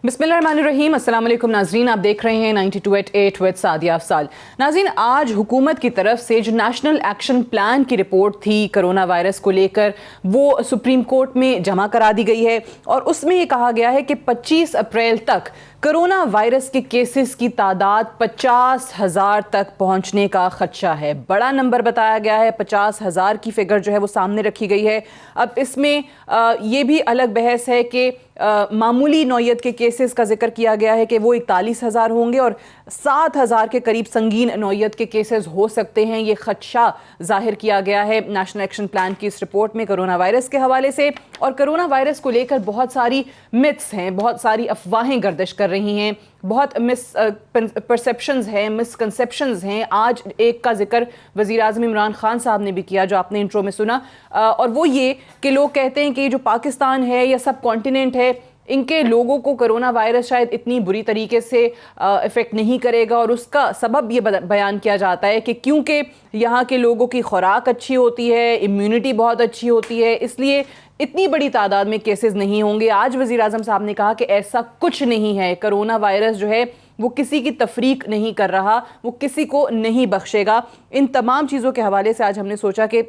बिस्मिल्लाहिर्रहमानिर्रहीम। अस्सलाम वालेकुम नाज़रीन, आप देख रहे हैं 92@8 विद सादिया अफसाल। नाज़रीन, आज हुकूमत की तरफ से जो नेशनल एक्शन प्लान की रिपोर्ट थी कोरोना वायरस को लेकर, वो सुप्रीम कोर्ट में जमा करा दी गई है और उसमें ये कहा गया है कि 25 अप्रैल तक कोरोना वायरस के केसेस की तादाद 50,000 तक पहुंचने का खदशा है। बड़ा नंबर बताया गया है, 50,000 की फिगर जो है वो सामने रखी गई है। अब इसमें ये भी अलग बहस है कि मामूली नौयत के केसेस का जिक्र किया गया है कि वो 41,000 होंगे और 7,000 के करीब संगीन नौयत के केसेस हो सकते हैं। ये खदशा जाहिर किया गया है नेशनल एक्शन प्लान की इस रिपोर्ट में कोरोना वायरस के हवाले से। और कोरोना वायरस को लेकर बहुत सारी मिथ्स हैं, बहुत सारी अफवाहें गर्दिश कर रही हैं, बहुत मिस परसेप्शंस हैं, मिसकंसेप्शंस हैं। आज एक का जिक्र वज़ीर आज़म इमरान खान साहब ने भी किया, जो आपने इंट्रो में सुना, और वो ये कि लोग कहते हैं कि जो पाकिस्तान है या सब कॉन्टिनेंट है, इनके लोगों को कोरोना वायरस शायद इतनी बुरी तरीके से इफ़ेक्ट नहीं करेगा। और उसका सबब ये बयान किया जाता है कि क्योंकि यहाँ के लोगों की खुराक अच्छी होती है, इम्यूनिटी बहुत अच्छी होती है, इसलिए इतनी बड़ी तादाद में केसेस नहीं होंगे। आज वज़ीर आज़म साहब ने कहा कि ऐसा कुछ नहीं है। कोरोना वायरस जो है वो किसी की तफरीक नहीं कर रहा, वो किसी को नहीं बख्शेगा। इन तमाम चीज़ों के हवाले से आज हमने सोचा कि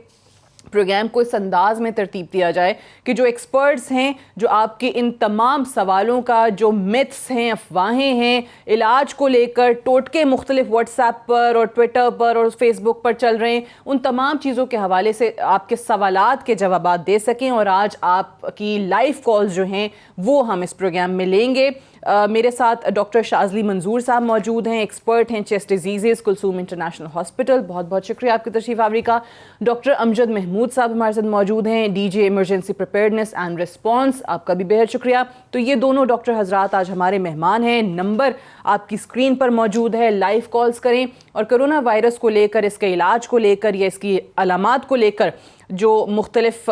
प्रोग्राम को इस अंदाज में तरतीब दिया जाए कि जो एक्सपर्ट्स हैं, जो आपके इन तमाम सवालों का जो मिथ्स हैं, अफवाहें हैं, इलाज को लेकर टोटके मुख्तलिफ व्हाट्सएप पर और ट्विटर पर और फेसबुक पर चल रहे हैं, उन तमाम चीज़ों के हवाले से आपके सवालात के जवाबात दे सकें। और आज आपकी लाइव कॉल्स जो हैं वो हम इस प्रोग्राम में लेंगे। मेरे साथ डॉक्टर शाज़ली मंजूर साहब मौजूद हैं, एक्सपर्ट हैं chest disease, Kulsoom international hospital. बहुत बहुत शुक्रिया आपकी तशरीफ़ आवरी का। डॉक्टर अमजद महमूद साहब हमारे साथ मौजूद हैं, DJ emergency preparedness and response, आपका भी बेहद शुक्रिया। तो ये दोनों डॉक्टर हजरात आज हमारे मेहमान हैं। नंबर आपकी स्क्रीन पर मौजूद है, लाइव कॉल्स करें और कोरोना वायरस को लेकर, इसके इलाज को लेकर या इसकी अलामात को लेकर जो मुख्तलिफ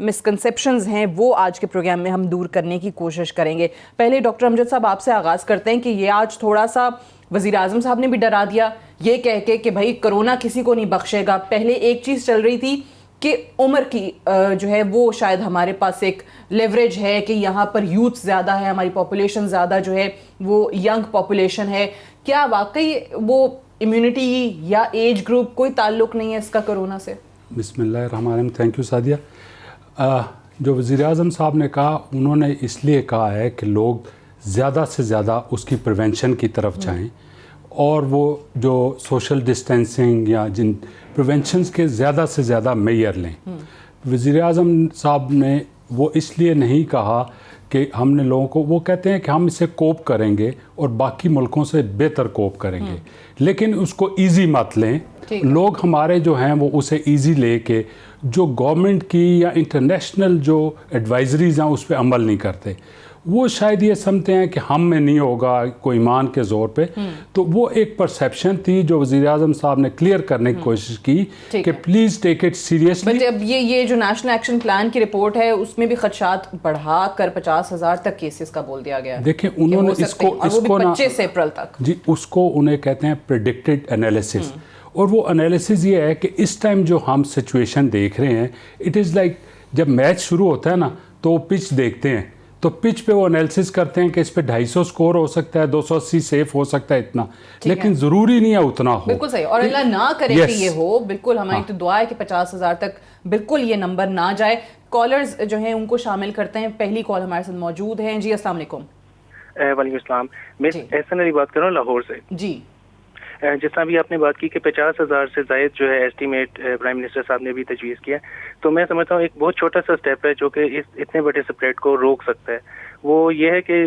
मिसकंसेप्शंस हैं वो आज के प्रोग्राम में हम दूर करने की कोशिश करेंगे। पहले डॉक्टर अमजद साहब आपसे आगाज़ करते हैं कि ये आज थोड़ा सा वज़ीर आज़म साहब ने भी डरा दिया ये कह के कि भाई कोरोना किसी को नहीं बख्शेगा। पहले एक चीज़ चल रही थी कि उम्र की जो है वो शायद हमारे पास एक लेवरेज है कि यहाँ पर यूथ ज़्यादा है, हमारी पॉपुलेशन ज़्यादा जो है वो यंग पॉपुलेशन है। क्या वाकई वो इम्यूनिटी या एज ग्रुप कोई ताल्लुक़ नहीं है इसका कोरोना से? बिस्मिल्लाहिर्रहमानिर्रहीम। Thank you Sadia. जो वज़ीर आज़म साहब ने कहा, उन्होंने इसलिए कहा है कि लोग ज़्यादा से ज़्यादा उसकी प्रिवेंशन की तरफ जाएं और वो जो सोशल डिस्टेंसिंग या जिन प्रिवेंशंस के ज़्यादा से ज़्यादा मेजर लें। वज़ीर आज़म साहब ने वो इसलिए नहीं कहा कि हमने लोगों को, वो कहते हैं कि हम इसे कोप करेंगे और बाकी मुल्कों से बेहतर कोप करेंगे, लेकिन उसको इजी मत लें। लोग हमारे जो हैं वो उसे इजी लेके जो गवर्नमेंट की या इंटरनेशनल जो एडवाइजरीज हैं उस पर अमल नहीं करते। वो शायद ये समझते हैं कि हम में नहीं होगा कोई ईमान के ज़ोर पे। तो वो एक परसेप्शन थी जो वज़ीर आज़म साहब ने क्लियर करने की कोशिश की कि please take it seriously. But अब ये जो नेशनल एक्शन प्लान की रिपोर्ट है उसमें भी खदशात बढ़ा कर 50,000 तक केसेस का बोल दिया गया है। देखिए, उन्होंने इसको 25 अप्रैल तक जी, उसको उन्हें कहते हैं प्रेडिक्टेड एनालिसिस। और वो एनालिसिस ये है कि इस टाइम जो हम सिचुएशन देख रहे हैं, इट इज़ लाइक जब मैच शुरू होता है ना तो पिच देखते हैं, तो पिच पे वो एनालिसिस करते हैं कि इस पे 250 स्कोर हो सकता है, 280 सेफ हो सकता है, इतना, लेकिन ज़रूरी नहीं है उतना हो। बिल्कुल सही, और अल्लाह ना करे कि ये हो। बिल्कुल हमारी तो दुआ है कि 50,000 तक बिल्कुल ये नंबर ना जाए। कॉलर्स जो हैं उनको शामिल करते हैं। पहली कॉल हमारे साथ मौजूद हैं। जी अस्सलाम वालेकुम। वालेकुम अस्सलाम। मैं एहसन अली बात कर रहा हूँ लाहौर से। जी, जिस तरह भी आपने बात की कि 50,000 से ज़ायद जो है एस्टीमेट प्राइम मिनिस्टर साहब ने भी तजवीज़ किया, तो मैं समझता हूँ एक बहुत छोटा सा स्टेप है जो कि इस इतने बड़े स्प्रेड को रोक सकता है। वो ये है कि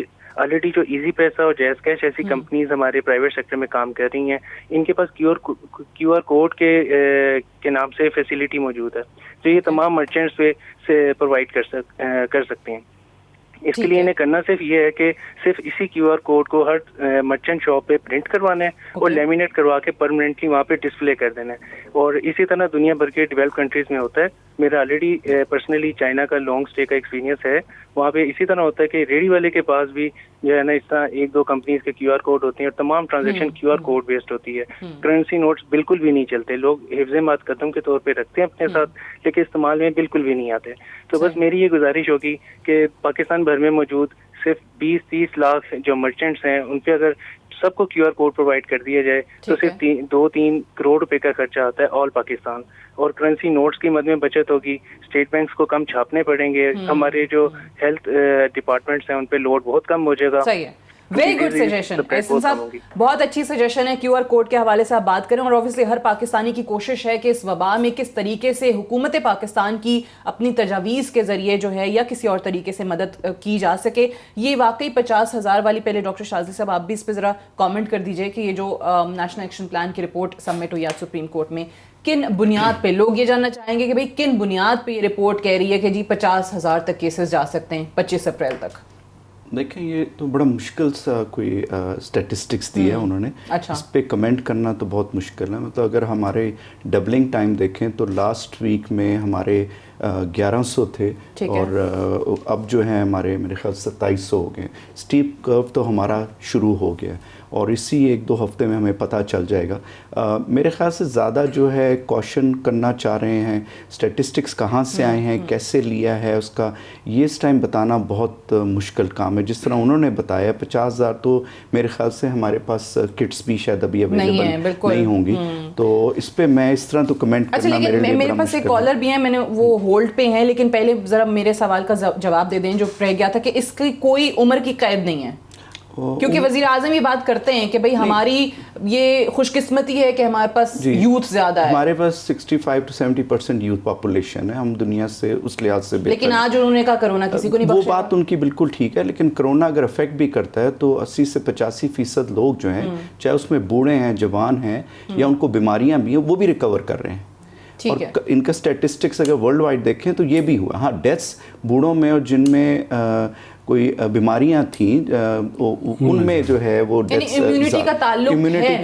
ऑलरेडी जो इजी पैसा और जैज़ कैश ऐसी कंपनीज हमारे प्राइवेट सेक्टर में काम कर रही हैं, इनके पास क्यूआर कोड के नाम से फैसिलिटी मौजूद है, तो ये तमाम मर्चेंट्स से प्रोवाइड कर सकते हैं। इसके लिए इन्हें करना सिर्फ ये है कि सिर्फ इसी क्यूआर कोड को हर मर्चेंट शॉप पे प्रिंट करवाना है और लेमिनेट करवा के परमानेंटली वहाँ पे डिस्प्ले कर देना है। और इसी तरह दुनिया भर के डेवलप कंट्रीज में होता है। मेरा ऑलरेडी पर्सनली चाइना का लॉन्ग स्टे का एक्सपीरियंस है। वहाँ पे इसी तरह होता है कि रेडी वाले के पास भी जो है ना इस तरह 1-2 कंपनीज के क्यूआर कोड होते हैं और तमाम ट्रांजैक्शन क्यूआर कोड बेस्ड होती है। करेंसी नोट्स बिल्कुल भी नहीं चलते, लोग हिफ्ज़े मातकदम के तौर पे रखते हैं अपने साथ, लेकिन इस्तेमाल में बिल्कुल भी नहीं आते। तो बस मेरी ये गुजारिश होगी कि पाकिस्तान भर भर में मौजूद सिर्फ 20-30 लाख जो मर्चेंट्स हैं उन पे अगर सबको QR कोड प्रोवाइड कर दिया जाए तो सिर्फ 2-3 करोड़ रुपए का खर्चा आता है ऑल पाकिस्तान। और करेंसी नोट्स की मद में बचत होगी, स्टेट बैंक्स को कम छापने पड़ेंगे, हमारे जो हेल्थ डिपार्टमेंट्स हैं उन पे लोड बहुत कम हो जाएगा। सही है, वेरी गुड सजेशन एहसन साहब, बहुत अच्छी सजेशन है। QR कोड के हवाले से आप बात करें और ऑब्वियसली हर पाकिस्तानी की कोशिश है कि इस वबा में किस तरीके से हुकूमत पाकिस्तान की अपनी तजावीज़ के ज़रिए जो है या किसी और तरीके से मदद की जा सके। ये वाकई 50,000 वाली, पहले डॉक्टर शाज़ली साहब आप भी इस पर ज़रा कॉमेंट कर दीजिए कि ये जो नेशनल एक्शन प्लान की रिपोर्ट सबमिट हुई आज सुप्रीम कोर्ट में, किन बुनियाद पे, लोग ये जानना चाहेंगे कि भाई किन बुनियाद पे ये रिपोर्ट कह रही है कि जी 50,000 तक केसेस जा सकते हैं 25 अप्रैल तक। देखें, ये तो बड़ा मुश्किल सा कोई स्टैटिस्टिक्स दी है उन्होंने। अच्छा। इस पे कमेंट करना तो बहुत मुश्किल है। मतलब अगर हमारे डबलिंग टाइम देखें तो लास्ट वीक में हमारे 1100 थे और अब जो है हमारे मेरे ख्याल 2700 हो गए। स्टीप कर्व तो हमारा शुरू हो गया और इसी 1-2 हफ्ते में हमें पता चल जाएगा। मेरे ख्याल से ज़्यादा जो है क्वेश्चन करना चाह रहे हैं, स्टैटिस्टिक्स कहाँ से आए हैं, कैसे लिया है उसका, ये इस टाइम बताना बहुत मुश्किल काम है। जिस तरह उन्होंने बताया 50,000, तो मेरे ख्याल से हमारे पास किट्स भी शायद अभी अवेलेबल नहीं होंगी, तो इस पर मैं इस तरह तो कमेंट करना मेरे पास एक कॉलर भी है, मैंने वो होल्ड पे हैं, लेकिन पहले ज़रा मेरे सवाल का जवाब दे दें जो रह गया था कि इसकी कोई उम्र की कैद नहीं है, क्योंकि वज़ीर आज़म ये बात करते हैं कि भाई हमारी ये खुशकिस्मती है कि हमारे पास यूथ ज़्यादा है। हमारे पास 65 to 70% यूथ पॉपुलेशन है, हम दुनिया से उस लिहाज से लेकिन आज उन्होंने कहा कोरोना किसी को नहीं वो बख्शेगा। बात उनकी बिल्कुल ठीक है, लेकिन कोरोना अगर अफेक्ट भी करता है तो 80 से 85% लोग जो हैं, चाहे उसमें बूढ़े हैं, जवान हैं या उनको बीमारियां भी हैं, वो भी रिकवर कर रहे हैं। और इनका स्टैटिस्टिक्स अगर वर्ल्ड वाइड देखें तो ये भी हुआ। हाँ, डेथ्स बूढ़ों में और जिनमें कोई बीमारियां थी उनमें जो है वो इम्यूनिटी का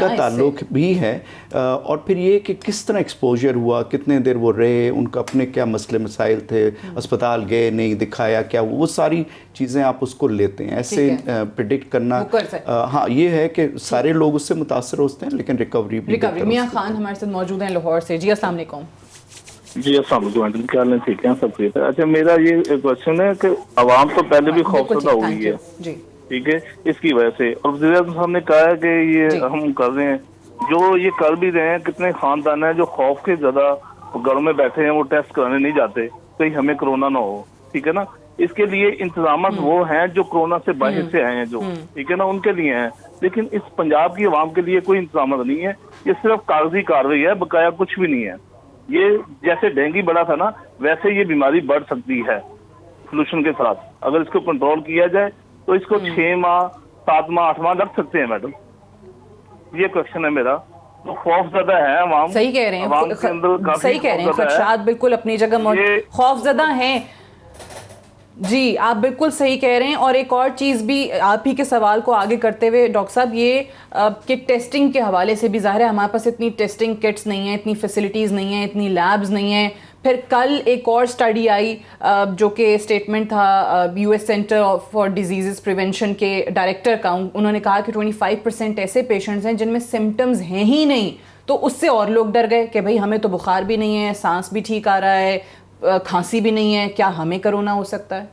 ताल्लुक भी है। और फिर ये कि किस तरह एक्सपोजर हुआ, कितने देर वो रहे, उनका अपने क्या मसले मसाइल थे, अस्पताल गए नहीं, दिखाया क्या, वो सारी चीज़ें आप उसको लेते हैं। ऐसे प्रिडिक्ट करना हाँ ये है कि सारे लोग उससे मुतासर होते हैं, लेकिन रिकवरी मियां खान हमारे साथ मौजूद हैं लाहौर से। जी अस्सलाम वालेकुम। जी अस्सलाम वालेकुम, क्या हाल है? ठीक है, सब ठीक है। अच्छा, मेरा ये क्वेश्चन है कि आवाम तो पहले भी खौफजदा हो गई है, ठीक है, इसकी वजह से, और वज़ीर आज़म साहब ने कहा है कि ये हम कर रहे हैं, जो ये कर भी रहे हैं, कितने खानदान हैं जो खौफ के ज़्यादा घरों में बैठे हैं, वो टेस्ट कराने नहीं जाते कहीं हमें कोरोना ना हो, ठीक है ना। इसके लिए इंतजाम वो हैं जो कोरोना से बाहर से आए हैं, जो ठीक है ना, उनके लिए हैं, लेकिन इस पंजाब की आवाम के लिए कोई इंतजाम नहीं है। ये सिर्फ कागजी कार्रवाई है, बकाया कुछ भी नहीं है। ये जैसे डेंगू बढ़ा था ना, वैसे ये बीमारी बढ़ सकती है सोल्यूशन के साथ। अगर इसको कंट्रोल किया जाए तो इसको 6 माह 7 माह 8 माह लग सकते हैं मैडम। ये क्वेश्चन है मेरा। तो खौफजदा है आवाम। सही कह रहे हैं, सही कह रहे हैं, खदशात बिल्कुल अपनी जगह खौफजदा हैं। जी आप बिल्कुल सही कह रहे हैं। और एक और चीज़ भी आप ही के सवाल को आगे करते हुए डॉक्टर साहब, ये कि टेस्टिंग के हवाले से भी ज़ाहिर है हमारे पास इतनी टेस्टिंग किट्स नहीं है, इतनी फैसिलिटीज़ नहीं है, इतनी लैब्स नहीं है। फिर कल एक और स्टडी आई जो कि स्टेटमेंट था US centre for disease prevention के डायरेक्टर का, उन्होंने कहा कि 25% ऐसे पेशेंट्स हैं जिनमें सिम्टम्स हैं ही नहीं। तो उससे और लोग डर गए कि भाई हमें तो बुखार भी नहीं है, सांस भी ठीक आ रहा है, खांसी भी नहीं है, क्या हमें कोरोना हो सकता है?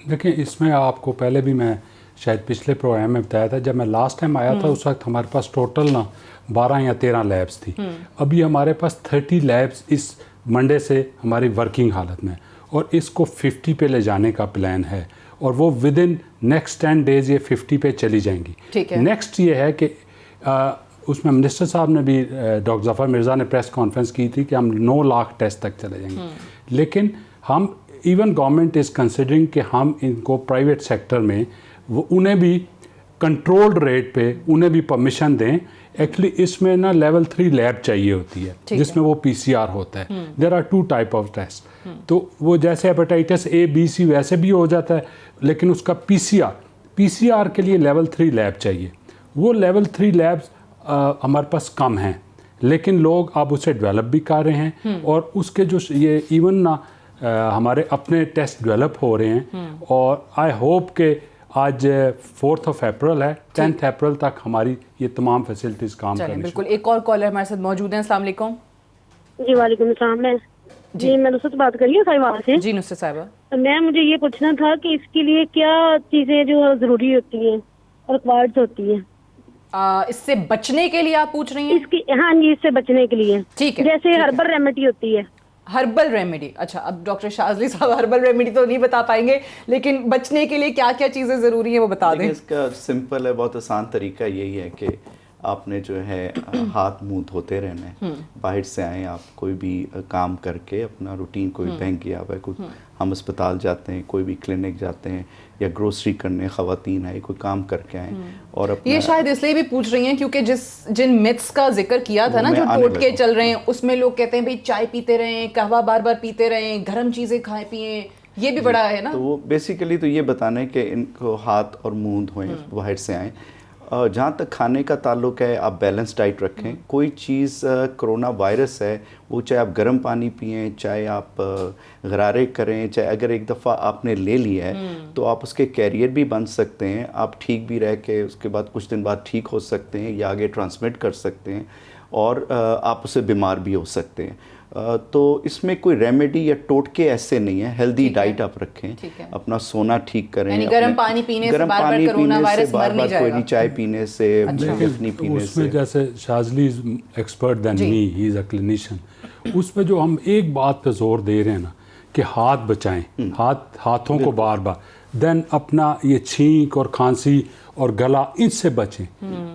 देखिए, इसमें आपको पहले भी मैं शायद पिछले प्रोग्राम में बताया था, जब मैं लास्ट टाइम आया था उस वक्त हमारे पास टोटल ना 12 या 13 लैब्स थी। अभी हमारे पास 30 लैब्स इस मंडे से हमारी वर्किंग हालत में, और इसको 50 पे ले जाने का प्लान है, और वो विद इन नेक्स्ट 10 डेज़ ये 50 पे चली जाएंगी। नेक्स्ट ये है कि उसमें मिनिस्टर साहब ने भी, डॉक्टर जफ़र मिर्ज़ा ने प्रेस कॉन्फ्रेंस की थी कि हम 9 लाख टेस्ट तक चले जाएंगे। लेकिन हम इवन गवर्नमेंट इज़ कंसिडरिंग कि हम इनको प्राइवेट सेक्टर में उन्हें भी कंट्रोल्ड रेट पे उन्हें भी परमिशन दें। एक्चुअली इसमें ना लेवल 3 लैब चाहिए होती है जिसमें वो PCR होता है। There are 2 type of test, तो वो जैसे हेपेटाइटिस A B C वैसे भी हो जाता है, लेकिन उसका PCR के लिए लेवल 3 लैब चाहिए। वो लेवल 3 लैब्स हमारे पास कम हैं, लेकिन लोग अब उसे डेवलप भी कर रहे हैं, और उसके जो ये इवन ना हमारे अपने टेस्ट डेवलप हो रहे हैं। और आई होप कि आज 4 अप्रैल है, 10 अप्रैल तक हमारी ये तमाम फैसिलिटीज़ काम करेंगी। बिल्कुल। एक और कॉलर हमारे साथ मौजूद हैं। अस्सलाम वालेकुम। जी वालेकुम अस्सलाम। मैं जी, मैं नुसरत बात कर रही हूँ साहिवाल से। जी नुसरत साहिबा, तो मैं मुझे ये पूछना था कि इसके लिए क्या चीजें जो जरूरी होती हैं और रिक्वायर्ड होती हैं इससे बचने के लिए आप पूछ रही हैं? इसकी? हाँ जी, इससे बचने के लिए। ठीक है, जैसे हर्बल रेमेडी होती है। हर्बल रेमेडी, अच्छा अब डॉक्टर शाजली साहब हर्बल रेमेडी तो नहीं बता पाएंगे, लेकिन बचने के लिए क्या क्या चीज़ें ज़रूरी है वो बता दें। इसका सिंपल है, बहुत आसान तरीका यही है कि आपने जो है हाथ मुंह धोते रहना है। बाहर से आए आप कोई भी काम करके अपना रूटीन, कोई बैंक गया हुआ है, कोई हम अस्पताल जाते हैं, कोई भी क्लिनिक जाते हैं या ग्रोसरी करने ख़वातीन आए, कोई काम करके आए और अपना, ये शायद इसलिए भी पूछ रही हैं क्योंकि जिन मिथ्स का जिक्र किया था ना, जो टोट के चल रहे हैं, उसमें लोग कहते हैं भाई चाय पीते रहें, कहवा बार बार पीते रहें, गर्म चीज़ें खाएं पिए, ये भी बड़ा है ना। तो वो बेसिकली तो ये बताना है कि इनको हाथ और मुंह धोएं, बाहर से आएँ। जहाँ तक खाने का ताल्लुक है, आप बैलेंस डाइट रखें। कोई चीज़ कोरोना वायरस है, वो चाहे आप गर्म पानी पिएं, चाहे आप गरारे करें, चाहे अगर एक दफ़ा आपने ले लिया है तो आप उसके कैरियर भी बन सकते हैं। आप ठीक भी रह के उसके बाद कुछ दिन बाद ठीक हो सकते हैं या आगे ट्रांसमिट कर सकते हैं और आप उससे बीमार भी हो सकते हैं। तो इसमें कोई रेमेडी या टोटके ऐसे नहीं है। हेल्दी डाइट आप रखें, अपना सोना ठीक करें, यानी गर्म पानी पीने से बार-बार कोरोना वायरस मर नहीं जाएगा। कोई नहीं, चाय पीने से, यखनी पीने से। उसमें जैसे Shazli is expert than me, he is a clinician. उसमें जो हम एक बात पे जोर दे रहे हैं ना कि हाथ बचाएं, हाथों को बार बार, देन अपना ये छींक और खांसी और गला, इनसे बचें।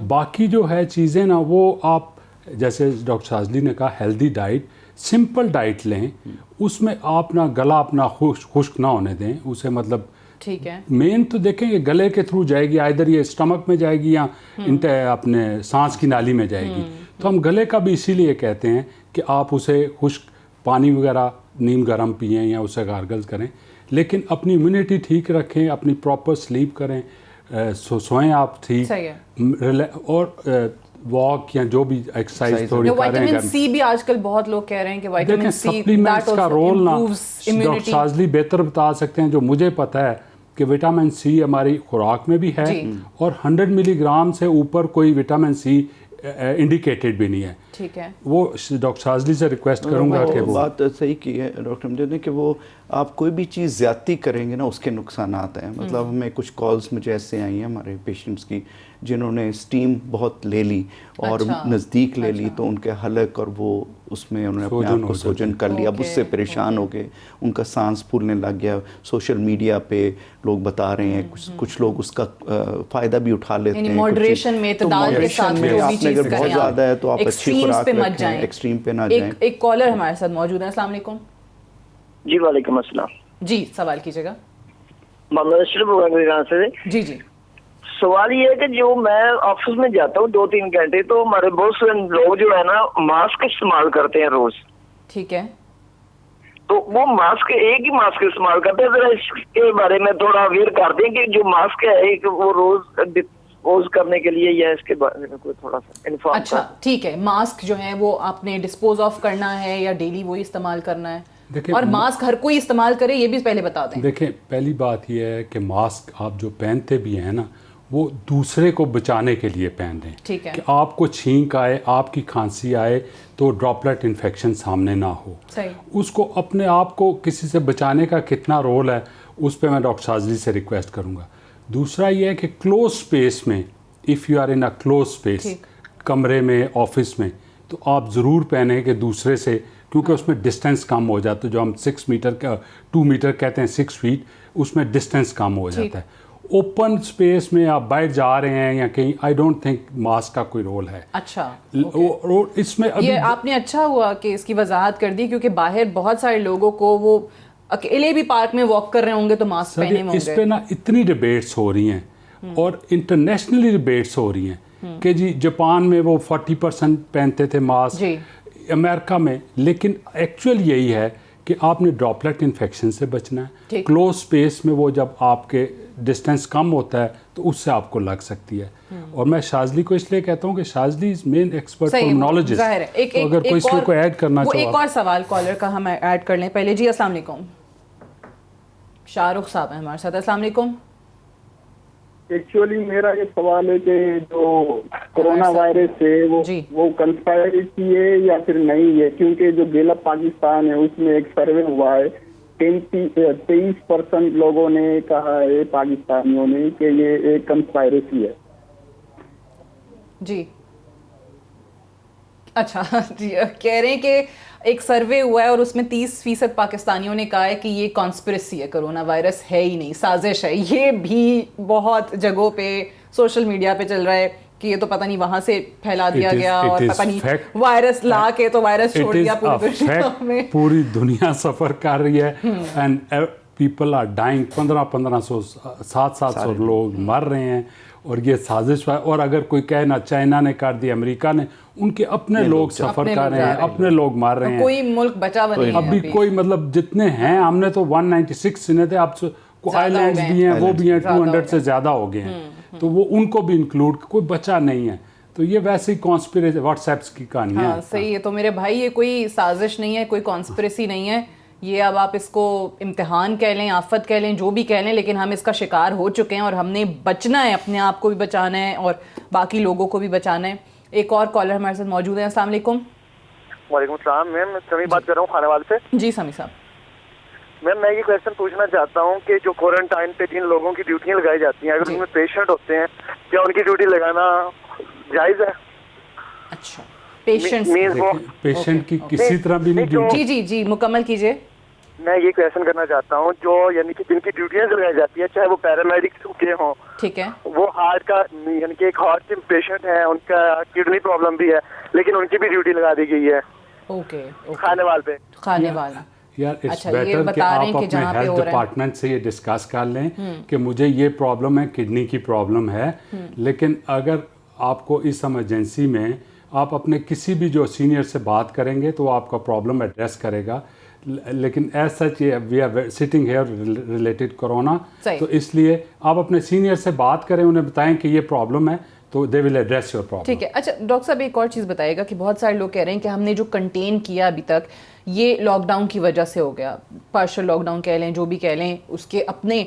बाकी जो है चीज़ें ना, वो आप जैसे डॉक्टर शाजली ने कहा, हेल्दी डाइट, सिंपल डाइट लें, उसमें आप ना गला अपना खुश्क ना होने दें उसे, मतलब ठीक है। मेन तो देखें ये गले के थ्रू जाएगी, आइदर ये स्टमक में जाएगी या अपने सांस की नाली में जाएगी। तो हम गले का भी इसीलिए कहते हैं कि आप उसे खुश्क पानी वगैरह नीम गर्म पिएं या उसे गार्गल करें, लेकिन अपनी इम्यूनिटी ठीक रखें, अपनी प्रॉपर स्लीप करें, सोएं आप ठीक, और वॉक या जो भी एक्सरसाइज थोड़ी करें। विटामिन सी भी आजकल बहुत लोग कह रहे हैं कि विटामिन सी, सप्लीमेंट्स का रोल ना डॉक्टर शाजली बेहतर बता सकते हैं। जो मुझे पता है कि विटामिन सी हमारी खुराक में भी है और 100 मिलीग्राम से ऊपर कोई विटामिन सी इंडिकेटेड भी नहीं है। ठीक है, वो डॉक्टर शाजली से रिक्वेस्ट करूंगा कि वो बात सही की है डॉक्टर हमजद ने कि वो आप कोई भी चीज़ ज़्यादती करेंगे ना, उसके नुकसान हैं। मतलब हमें कुछ कॉल्स मुझे ऐसे आई हैं हमारे पेशेंट्स की, जिन्होंने स्टीम बहुत ले ली और नज़दीक ले ली, तो उनके हलक और वो उसमें उन्होंने अपने आप को सोजन कर लिया। अब उससे परेशान हो गए, उनका सांस फूलने लग गया। सोशल मीडिया पे लोग बता रहे हैं, कुछ लोग उसका फ़ायदा भी उठा लेते हैं। मॉडरेशन में, इत्तेदाल के साथ जो भी चीज़ अगर बहुत ज़्यादा है तो आप अच्छी खुराक रखें, एक्सट्रीम पे ना जाएं। एक कॉलर हमारे साथ मौजूद है। अस्सलाम वालेकुम। जी वालेकुम अस्सलाम। जी सवाल कीजिएगा। मोहम्मद अशरफ से। जी जी। सवाल ये है कि जो मैं ऑफिस में जाता हूँ 2-3 घंटे, तो हमारे बहुत से लोग जो है ना मास्क इस्तेमाल करते हैं रोज। ठीक है, तो वो मास्क, एक ही मास्क इस्तेमाल करते हैं। जरा इसके बारे में थोड़ा अवेयर कर दें कि जो मास्क है एक वो रोज डिस्पोज करने के लिए, या इसके बारे में कोई थोड़ा सा इन्फॉर्म। अच्छा ठीक है, मास्क जो है वो आपने डिस्पोज ऑफ करना है या डेली वही इस्तेमाल करना है? और मास्क हर कोई इस्तेमाल करे ये भी पहले बता दें। देखें, पहली बात यह है कि मास्क आप जो पहनते भी हैं ना, वो दूसरे को बचाने के लिए पहन रहे हैं। ठीक है, कि आपको छींक आए, आपकी खांसी आए तो ड्रॉपलेट इन्फेक्शन सामने ना हो। सही। उसको अपने आप को किसी से बचाने का कितना रोल है, उस पर मैं डॉक्टर शाजली से रिक्वेस्ट करूँगा। दूसरा ये है कि क्लोज स्पेस में, if you are in a close space, कमरे में, ऑफिस में, तो आप ज़रूर पहने कि दूसरे से, क्योंकि उसमें डिस्टेंस कम हो जाता है। जो हम 6 मीटर का 2 मीटर कहते हैं, 6 फीट, उसमें डिस्टेंस कम हो जाता है। ओपन स्पेस में आप बाहर जा रहे हैं या कहीं, आई डोंट थिंक मास्क का कोई रोल है। अच्छा, इसमें अभी ये आपने अच्छा हुआ कि इसकी वजाहत कर दी, क्योंकि बाहर बहुत सारे लोगों को वो अकेले भी पार्क में वॉक कर रहे होंगे तो मास्क पहने होंगे। इस पे ना इतनी डिबेट्स हो रही हैं और इंटरनेशनली डिबेट्स हो रही हैं कि जी जापान में वो 40% पहनते थे मास्क, अमेरिका में, लेकिन एक्चुअल यही है कि आपने ड्रॉपलेट इन्फेक्शन से बचना है। क्लोज स्पेस में वो जब आपके डिस्टेंस कम होता है तो उससे आपको लग सकती है। और मैं शाजली को इसलिए कहता हूँ कि Shazli is main expert pulmonologist. तो अगर कोई इसको को ऐड करना चाहे, एक और सवाल कॉलर का हम ऐड कर लें पहले। जी अस्सलाम वालेकुम, शाहरुख साहब हैं हमारे साथ। अस्सलाम वालेकुम। एक्चुअली मेरा ये सवाल है कि जो कोरोना वायरस है वो कंस्पायरेसी है या फिर नहीं है, क्योंकि जो गेला पाकिस्तान है उसमें एक सर्वे हुआ है, 23% लोगों ने कहा है, पाकिस्तानियों ने, कि ये एक कंस्पायरेसी है। जी अच्छा जी, कह रहे हैं कि एक सर्वे हुआ है और उसमें 30% पाकिस्तानियों ने कहा है कि ये कॉन्स्पिरेसी है, कोरोना वायरस है ही नहीं, साजिश है। ये भी बहुत जगहों पे सोशल मीडिया पे चल रहा है कि ये तो पता नहीं वहां से फैला दिया गया और पता नहीं वायरस ला के तो वायरस छोड़ दिया पूरी दुनिया में। पूरी दुनिया सफर कर रही है एंड पीपल आर डाइंग, 1500 700 लोग मर रहे हैं और ये साजिश है। और अगर कोई कहे ना चाइना ने कर दी, अमेरिका ने, उनके अपने लोग सफर कर रहे हैं, अपने लोग मार रहे हैं, कोई मुल्क बचा नहीं है अभी कोई, मतलब जितने हैं, हमने तो 196 सुने थे, अब आइलैंड्स भी हैं, वो भी हैं, 200 से ज्यादा हो गए हैं, तो वो उनको भी इंक्लूड, कोई बचा नहीं है। तो ये वैसे ही कॉन्स्पिरेसी व्हाट्सएप्स की कहानी है। सही है। तो मेरे भाई ये कोई साजिश नहीं है, कोई कॉन्स्पिरेसी नहीं है, ये अब आप इसको इम्तिहान कह लें, आफत कह लें, जो भी कह लें, लेकिन हम इसका शिकार हो चुके हैं और हमने बचना है, अपने आप को भी बचाना है और बाकी लोगों को भी बचाना है। एक और कॉलर हमारे साथ मौजूद है। अस्सलाम वालेकुम। वालेकुम सलाम मैम, मैं समी बात कर रहा हूँ खानेवाल से। जी समी साहब। मैम मैं ये क्वेश्चन पूछना चाहता हूँ कि जो क्वारंटाइन पे जिन लोगों की ड्यूटियाँ लगाई जाती हैं, अगर उनमें पेशेंट होते हैं, क्या उनकी ड्यूटी लगाना जायज़ है? अच्छा, पेशेंट की किसी तरह भी नहीं ड्यूटी। जी जी मुकम्मल कीजिए। मैं ये क्वेश्चन करना चाहता हूँ, जो यानी कि जिनकी ड्यूटियाँ लगाई जाती है, चाहे वो पैरामेडिक्स के हों, ठीक है, वो हार्ट का यानी कि एक हार्ट के पेशेंट है, उनका किडनी प्रॉब्लम भी है, लेकिन उनकी भी ड्यूटी लगा दी गई है ओके खानेवाल पे। खानेवाल यार इट्स बेटर कि आप अपने हेल्थ डिपार्टमेंट से ये डिस्कस कर लें कि मुझे ये प्रॉब्लम है, किडनी की प्रॉब्लम है, लेकिन अगर आपको इस इमरजेंसी में आप अपने किसी भी जो सीनियर से बात करेंगे तो आपका प्रॉब्लम एड्रेस करेगा। लेकिन एज सच ये we are sitting here related corona, तो इसलिए आप अपने सीनियर से बात करें, उन्हें बताएं कि ये प्रॉब्लम है, तो they will address your problem. ठीक है। अच्छा डॉक्टर साहब, एक और चीज़ बताइएगा कि बहुत सारे लोग कह रहे हैं कि हमने जो कंटेन किया अभी तक, ये लॉकडाउन की वजह से हो गया, पार्शियल लॉकडाउन कह लें, जो भी कह लें, उसके अपने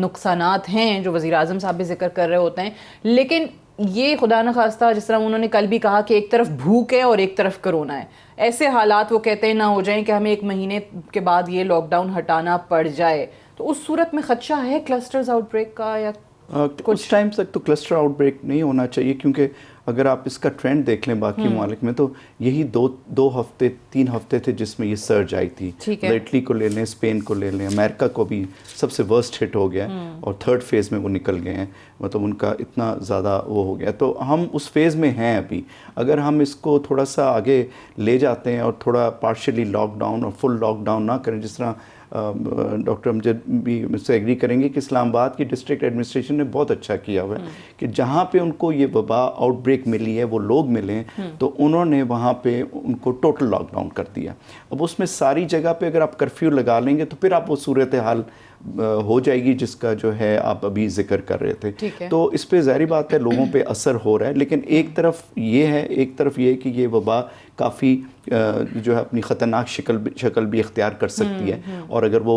नुकसानात हैं जो वज़ीर आज़म साहब भी जिक्र कर रहे होते हैं, लेकिन ये खुदा न खास्ता, जिस तरह उन्होंने कल भी कहा कि एक तरफ भूख है और एक तरफ कोरोना है, ऐसे हालात वो कहते हैं ना हो जाएं कि हमें 1 महीने के बाद ये लॉकडाउन हटाना पड़ जाए, तो उस सूरत में खदशा है क्लस्टर्स आउटब्रेक का? या कुछ टाइम तक तो क्लस्टर आउटब्रेक नहीं होना चाहिए, क्योंकि अगर आप इसका ट्रेंड देख लें बाकी ममालिक में, तो यही 2 हफ्ते 3 हफ्ते थे जिसमें ये सर्ज आई थी। इटली को ले लें, स्पेन को ले लें, अमेरिका को भी सबसे वर्स्ट हिट हो गया और 3rd फेज़ में वो निकल गए हैं, मतलब उनका इतना ज़्यादा वो हो गया। तो हम उस फेज़ में हैं अभी। अगर हम इसको थोड़ा सा आगे ले जाते हैं और थोड़ा पार्शियली लॉकडाउन और फुल लॉकडाउन ना करें, जिस तरह डॉक्टर अमजद भी मुझसे एग्री करेंगे कि इस्लामाबाद की डिस्ट्रिक्ट एडमिनिस्ट्रेशन ने बहुत अच्छा किया हुआ है कि जहाँ पे उनको ये वबा आउटब्रेक मिली है, वो लोग मिले, तो उन्होंने वहाँ पे उनको टोटल लॉकडाउन कर दिया। अब उसमें सारी जगह पे अगर आप कर्फ्यू लगा लेंगे तो फिर आप वो सूरत हाल हो जाएगी जिसका जो है आप अभी जिक्र कर रहे थे। तो इस पे ज़ाहिर बात है लोगों पे असर हो रहा है, लेकिन एक तरफ ये है कि ये वबा काफ़ी जो है अपनी ख़तरनाक शक्ल भी इख्तियार कर सकती है, और अगर वो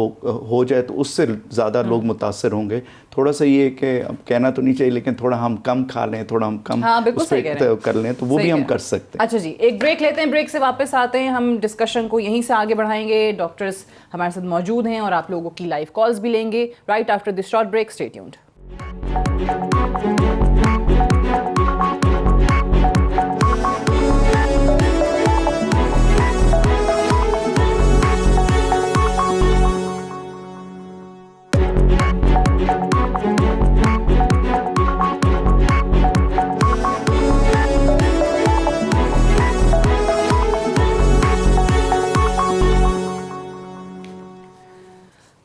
हो जाए तो उससे ज़्यादा लोग मुतासर होंगे। थोड़ा सा ये कि अब कहना तो नहीं चाहिए, लेकिन थोड़ा हम कम खा लें, थोड़ा हम कम उस पर कर लें, तो वो भी हम कर सकते हैं। अच्छा जी, एक ब्रेक लेते हैं, ब्रेक से वापस आते हैं, हम डिस्कशन को यहीं से आगे बढ़ाएंगे। डॉक्टर्स हमारे साथ मौजूद हैं और आप लोगों की लाइव कॉल्स भी लेंगे right after this short break. Stay tuned.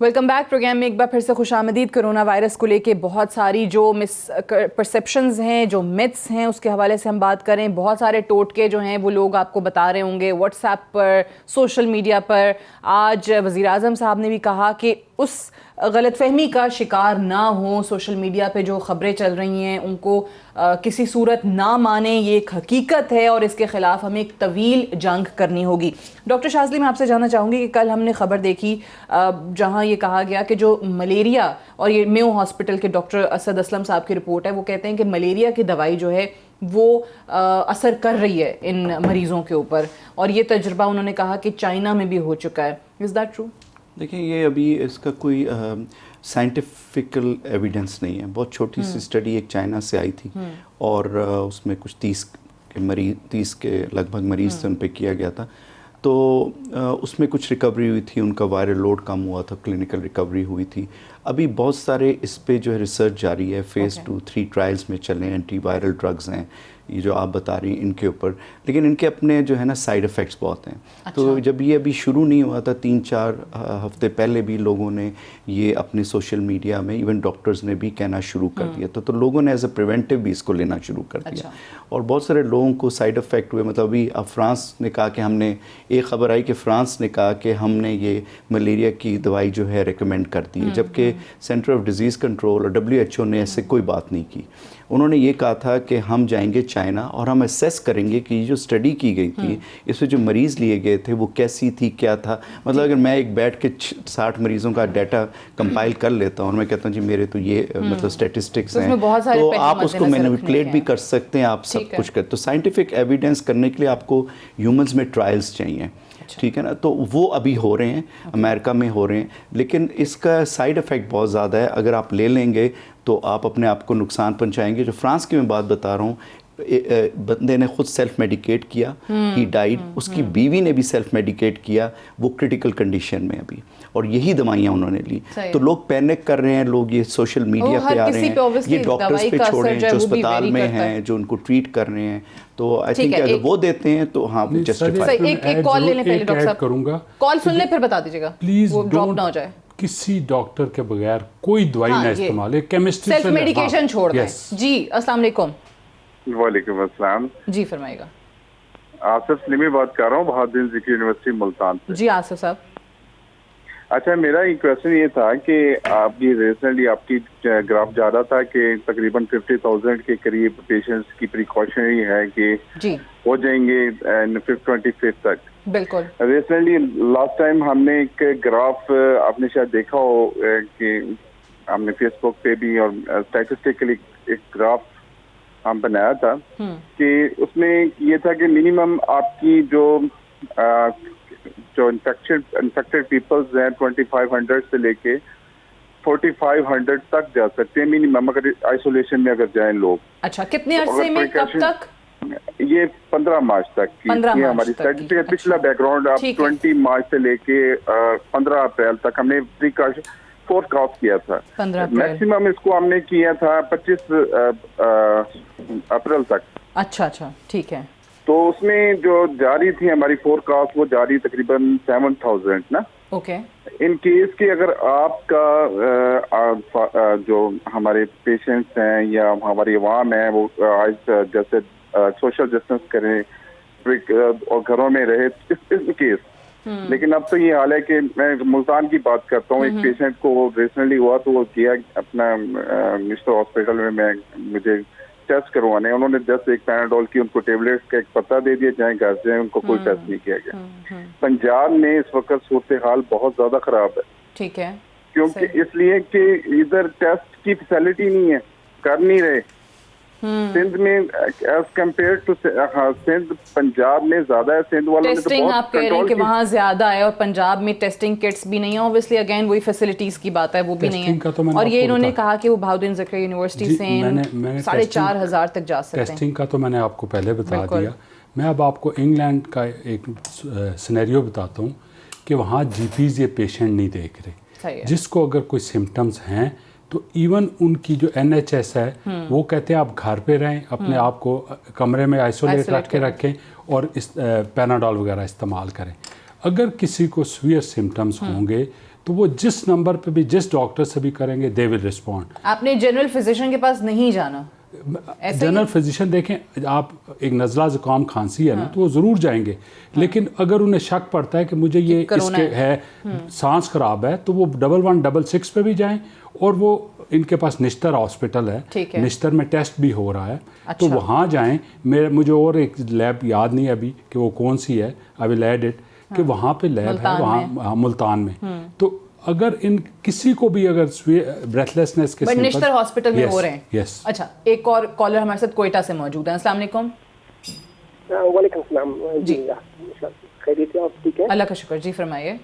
Welcome back. Program में एक बार फिर से खुशामदीद। कोरोना वायरस को लेके बहुत सारी जो मिस परसेप्शंस हैं, जो मिथ्स हैं, उसके हवाले से हम बात करें। बहुत सारे टोटके जो हैं वो लोग आपको बता रहे होंगे व्हाट्सएप पर, सोशल मीडिया पर। आज वज़ीर आज़म साहब ने भी कहा कि उस गलतफहमी का शिकार ना हो, सोशल मीडिया पे जो ख़बरें चल रही हैं उनको किसी सूरत ना माने, ये एक हकीकत है और इसके ख़िलाफ़ हमें एक तवील जंग करनी होगी। डॉक्टर शाज़ली, मैं आपसे जानना चाहूँगी कि कल हमने ख़बर देखी जहाँ ये कहा गया कि जो मलेरिया, और ये मेयो हॉस्पिटल के डॉक्टर असद असलम साहब की रिपोर्ट है, वो कहते हैं कि मलेरिया की दवाई जो है वो असर कर रही है इन मरीज़ों के ऊपर, और ये तजुर्बा उन्होंने कहा कि चाइना में भी हो चुका है। Is that true? देखिए, ये अभी इसका कोई साइंटिफिकल एविडेंस नहीं है। बहुत छोटी सी स्टडी एक चाइना से आई थी और उसमें कुछ 30 के लगभग मरीज़ से उन पे किया गया था। तो उसमें कुछ रिकवरी हुई थी, उनका वायरल लोड कम हुआ था, क्लिनिकल रिकवरी हुई थी। अभी बहुत सारे इस पे जो है रिसर्च जारी है, फेज़ 2-3 ट्रायल्स में चले, एंटीवायरल ड्रग्स हैं ये जो आप बता रही हैं इनके ऊपर, लेकिन इनके अपने जो है ना साइड इफ़ेक्ट्स बहुत हैं। अच्छा। तो जब ये अभी शुरू नहीं हुआ था, 3-4 हफ्ते पहले भी लोगों ने ये अपने सोशल मीडिया में, इवन डॉक्टर्स ने भी कहना शुरू कर दिया तो लोगों ने एज अ प्रिवेंटिव भी इसको लेना शुरू कर दिया। अच्छा। और बहुत सारे लोगों को साइड इफ़ेक्ट हुए। मतलब अभी अब फ्रांस ने कहा कि हमने, एक ख़बर आई कि फ्रांस ने कहा कि हमने ये मलेरिया की दवाई जो है रिकमेंड कर दी है, जबकि सेंटर ऑफ डिज़ीज़ कंट्रोल और WHO ने ऐसे कोई बात नहीं की। उन्होंने ये कहा था कि हम जाएंगे चाइना और हम असेस करेंगे कि जो स्टडी की गई थी इसमें जो मरीज़ लिए गए थे वो कैसी थी, क्या था। मतलब अगर मैं एक बैठ के 60 मरीज़ों का डाटा कंपाइल कर लेता हूँ और मैं कहता हूँ जी मेरे तो ये मतलब स्टैटिस्टिक्स हैं, तो आप उसको मैनिपुलेट भी कर सकते हैं, आप सब कुछ कर। तो साइंटिफिक एविडेंस करने के लिए आपको ह्यूमंस में ट्रायल्स चाहिए, ठीक है ना। तो वो अभी हो रहे हैं, अमेरिका में हो रहे हैं, लेकिन इसका साइड इफ़ेक्ट बहुत ज़्यादा है। अगर आप ले लेंगे तो आप अपने आप को नुकसान पहुंचाएंगे। जो फ्रांस की मैं बात बता रहा हूँ, बंदे ने खुद सेल्फ मेडिकेट किया, ही डाइड, उसकी बीवी ने भी सेल्फ मेडिकेट किया, वो क्रिटिकल कंडीशन में अभी, और यही दवाइयाँ उन्होंने ली। तो लोग पैनिक कर रहे हैं, लोग ये सोशल मीडिया पे आ रहे हैं, ये डॉक्टर्स पे छोड़े हैं जो अस्पताल में हैं, जो उनको ट्रीट कर रहे हैं। तो आई थिंक अगर वो देते हैं तो हाँ जस्टिफाइड। एक कॉल ले लें पहले डॉक्टर साहब, करूंगा, कॉल सुन ले फिर बता दीजिएगा, प्लीज वो ड्रॉप ना हो जाए। किसी डॉक्टर के बगैर कोई दवाई ना इस्तेमाल है, केमिस्ट्री सेल्फ मेडिकेशन छोड़ दें। जी अस्सलाम वालेकुम। वालेकुम अस्सलाम। जी फरमाइएगा। आसिफ सलीमी बात कर रहा हूँ, बहादुर ज़िक्र यूनिवर्सिटी मुल्तान से। जी आसिफ साहब। अच्छा, मेरा एक क्वेश्चन ये था कि आपकी रिसेंटली आपकी ग्राफ जा रहा था कि तकरीबन 50,000 के करीब पेशेंट्स की प्रिकॉशनरी है कि जी हो जाएंगे 25 तक। बिल्कुल। रिसेंटली लास्ट टाइम हमने एक ग्राफ, आपने शायद देखा हो कि हमने फेसबुक पे भी और स्टैटिस्टिकली एक ग्राफ हम बनाया था कि उसमें ये था कि मिनिमम आपकी जो इन्फेक्टेड पीपल्स हैं 2500 से लेके 4500 तक जा सकते हैं मिनिमम, अगर आइसोलेशन में अगर जाएं लोग। अच्छा, कितने अरसे में, कब तक? ये 15 मार्च तक की हमारी स्टैटिस्टिक। अच्छा। पिछला बैकग्राउंड आप 20 मार्च से लेके 15 अप्रैल तक हमने प्रिकॉशन फोरकास्ट किया था। मैक्सिमम इसको हमने किया था 25 अप्रैल तक। अच्छा, ठीक है। तो उसमें जो जारी थी हमारी फोरकास्ट, वो जारी तकरीबन 7000 ना। ओके। इन केस के अगर आपका जो हमारे पेशेंट्स हैं या हमारी अवाम है वो जैसे सोशल डिस्टेंस करें और घरों में रहे इस केस। लेकिन अब तो ये हाल है कि मैं मुल्तान की बात करता हूँ, एक पेशेंट को रिसेंटली हुआ तो वो किया अपना मिस्टर हॉस्पिटल में मुझे टेस्ट करवाने, उन्होंने जस्ट एक पैनाडोल की उनको टेबलेट्स का एक पता दे दिया, जाए घर जाए, उनको कोई टेस्ट नहीं किया गया। पंजाब में इस वक्त सूरत हाल बहुत ज्यादा खराब है। ठीक है। क्योंकि इसलिए कि इधर टेस्ट की फैसिलिटी नहीं है, कर नहीं रहे। सिंध में as compared to Sindh, Punjab में ज्यादा है। सिंध वालों ने तो बहुत आप कह रहे हैं कि वहाँ ज्यादा है और पंजाब में टेस्टिंग किट्स भी नहीं है। ऑब्वियसली अगेन वही फैसिलिटीज की बात है, वो भी नहीं है। तो और ये इन्होंने कहा कि वो बहाउद्दीन ज़िक्र यूनिवर्सिटी से 4500 तक जा सकते हैं। टेस्टिंग का तो मैंने आपको पहले बता दिया। मैं अब आपको इंग्लैंड का एक सिनेरियो बताता हूँ कि वहाँ GPs ये पेशेंट नहीं देख रहे, जिसको अगर कोई सिम्टम्स हैं तो इवन उनकी जो NHS है वो कहते हैं आप घर पे रहें, अपने आप को कमरे में आइसोलेट रख के रखें और इस पैनाडोल वगैरह इस्तेमाल करें। अगर किसी को सीवियर सिम्टम्स होंगे तो वो जिस नंबर पे भी जिस डॉक्टर से भी करेंगे दे विल रिस्पॉन्ड। आपने जनरल फिजिशियन के पास नहीं जाना, जनरल फिजिशियन देखें, आप एक नज़ला ज़ुकाम खांसी है ना तो वो ज़रूर जाएंगे, लेकिन अगर उन्हें शक पड़ता है कि मुझे ये इसके है सांस खराब है तो वो 1166 पे भी जाएं, और वो इनके पास निश्तर हॉस्पिटल है, निश्तर में टेस्ट भी हो रहा है। तो वहाँ जाएं। मुझे और एक लैब याद नहीं अभी कि वो कौन सी है, आई विल ऐड इट, कि वहाँ पे लैब है वहाँ मुल्तान में। तो अगर इन किसी को भी अगर ब्रेथलेसनेस के सिम्पटम्स निश्तर हॉस्पिटल में हो रहे हैं। यस। अच्छा, एक और कॉलर हमारे साथ कोयटा से मौजूद है। अस्सलाम वालेकुम। वालेकुम सलाम जी, खैरियत है आप? ठीक है, अल्लाह का शुक्र जी, फरमाइए।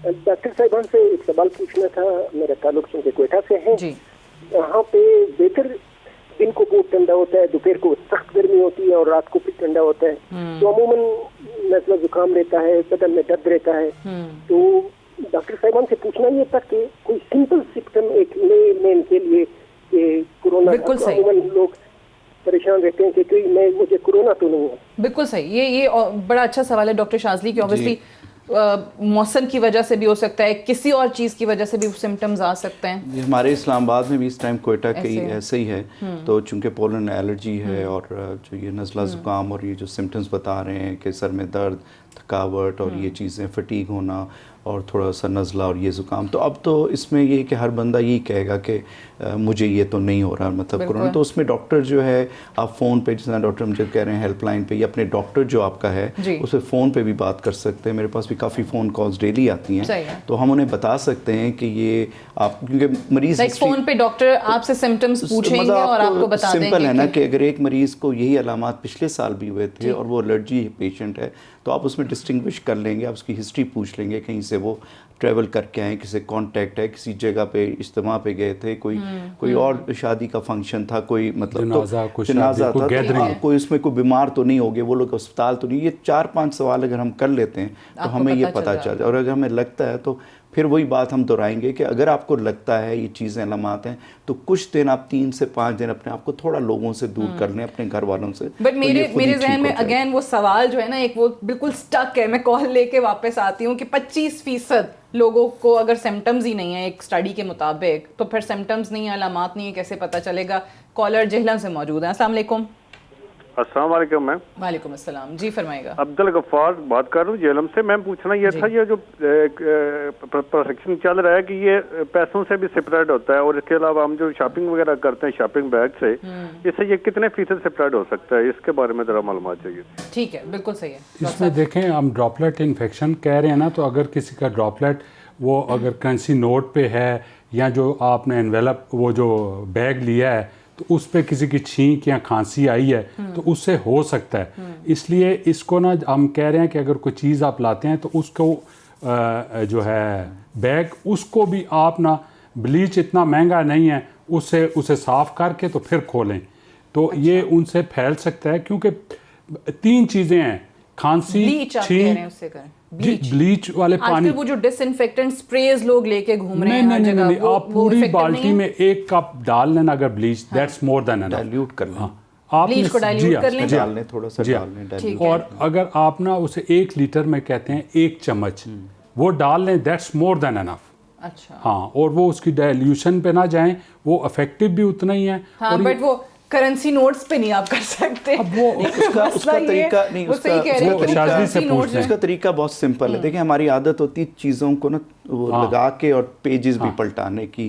डॉक्टर साहिबान से एक सवाल पूछना था। मेरा ताल्लुक चूँकि कोयटा से है जी। यहाँ पे बेहतर दिन को बहुत ठंडा होता है, दोपहर को सख्त गर्मी होती है और रात को फिर ठंडा होता है। तो अमूमन नज़ला जुकाम रहता है, बदन में दर्द रहता है। तो डॉक्टर साहिबान से पूछना ये था कि कोई सिंपल सिम्टम एक लेमैन के लिए कि कोरोना, अमूमन लोग परेशान रहते हैं कि कोई मुझे कोरोना तो नहीं है। बिल्कुल सही, ये बड़ा अच्छा सवाल है डॉक्टर शाजली की। ऑब्वियसली मौसम की वजह से भी हो सकता है, किसी और चीज़ की वजह से भी सिम्टम्स आ सकते हैं। हमारे इस्लामाबाद में भी इस टाइम कोयटा के ऐसे ही है। तो चूंकि पोलन एलर्जी है और जो ये नज़ला ज़ुकाम और ये जो सिम्टम्स बता रहे हैं कि सर में दर्द, थकावट और ये चीज़ें, फटीग होना और थोड़ा सा नज़ला और ये ज़ुकाम, तो अब तो इसमें ये कि हर बंदा यही कहेगा कि मुझे ये तो नहीं हो रहा मतलब कोरोना। तो उसमें डॉक्टर जो है, आप फ़ोन पे, जिस तरह डॉक्टर मुझे कह रहे हैं हेल्पलाइन पे, या अपने डॉक्टर जो आपका है उसे फ़ोन पे भी बात कर सकते हैं। मेरे पास भी काफ़ी फ़ोन कॉल्स डेली आती हैं, तो हम उन्हें बता सकते हैं कि ये आप, क्योंकि मरीज़ फ़ोन पे डॉक्टर आपसे सिम्टम्स पूछेंगे और आपको बता देंगे। सिंपल है ना कि अगर एक मरीज़ को यही अलामात पिछले साल भी हुए थे और वो एलर्जी पेशेंट है, तो आप उसमें डिस्टिंग्विश कर लेंगे, आप उसकी हिस्ट्री पूछ लेंगे, कहीं से वो ट्रैवल करके आए, किसी कांटेक्ट है, किसी जगह पे इज्तिमा पे गए थे, कोई और शादी का फंक्शन था, कोई मतलब जनाजा था, कोई उसमें कोई बीमार तो नहीं हो गए, वो लोग अस्पताल तो नहीं। ये 4-5 सवाल अगर हम कर लेते हैं तो हमें ये पता चल जाए। और अगर हमें लगता है तो फिर वही बात हम दोहराएंगे कि अगर आपको लगता है ये चीज़ें अलामात हैं तो कुछ दिन आप 3 से 5 दिन अपने आप को थोड़ा लोगों से दूर कर लें, अपने घर वालों से। बट मेरे जहन में अगेन वो सवाल जो है ना, एक वो बिल्कुल स्टक है। मैं कॉल लेके वापस आती हूँ कि 25% लोगों को अगर सिम्टम्स ही नहीं है एक स्टडी के मुताबिक, तो फिर सिम्टम्स नहीं है, अलामात नहीं है, कैसे पता चलेगा? कॉलर जेहलम से मौजूद है। अस्सलाम वालेकुम। अस्सलाम वालेकुम मैम। वालेकुम अस्सलाम जी, फरमाइएगा। अब्दुल गफ्फार बात कर रहा हूँ जेलम से। मैम पूछना ये था, ये जो प्रोसेक्शन चल रहा है कि ये पैसों से भी स्प्रेड होता है और इसके अलावा हम जो शॉपिंग वगैरह करते हैं शॉपिंग बैग से, इससे ये कितने फीसद स्प्रेड हो सकता है, इसके बारे में जरा मालूमात चाहिए। ठीक है, बिल्कुल सही है। इसमें देखें, हम ड्रॉपलेट इन्फेक्शन कह रहे हैं ना, तो अगर किसी का ड्रॉपलेट वो अगर करेंसी नोट पे है या जो आपने एनवेलप वो जो बैग लिया है तो उस पर किसी की छींक या खांसी आई है तो उससे हो सकता है। इसलिए इसको ना हम कह रहे हैं कि अगर कोई चीज़ आप लाते हैं तो उसको जो है बैग, उसको भी आप ना, ब्लीच इतना महंगा नहीं है, उसे साफ़ करके तो फिर खोलें। तो ये उनसे फैल सकता है, क्योंकि 3 चीज़ें हैं, खांसी, छींक, ब्लीच वाले पानी, वो जो डिसइंफेक्टेंट स्प्रेज लोग लेके घूम रहे हैं हर जगह, नहीं, आप पूरी बाल्टी में 1 कप डाल लेना अगर bleach, that's more than enough. Dilute कर लें, आप ब्लीच को डाइल्यूट कर लें, डालने थोड़ा सा डालने। और अगर आप ना उसे 1 लीटर में कहते हैं 1 चम्मच वो डाल लें, दैट्स मोर देन एनफ। अच्छा, हाँ, और वो उसकी डाइल्यूशन पे ना जाएं, वो इफेक्टिव भी उतना ही है। हाँ, बट वो करेंसी नोट्स पे नहीं आप कर सकते। अब वो उसका तरीका नहीं, उसका तरीका बहुत सिंपल है। देखिए, हमारी आदत होती है चीज़ों को ना वो लगा के और पेजेस भी पलटाने की,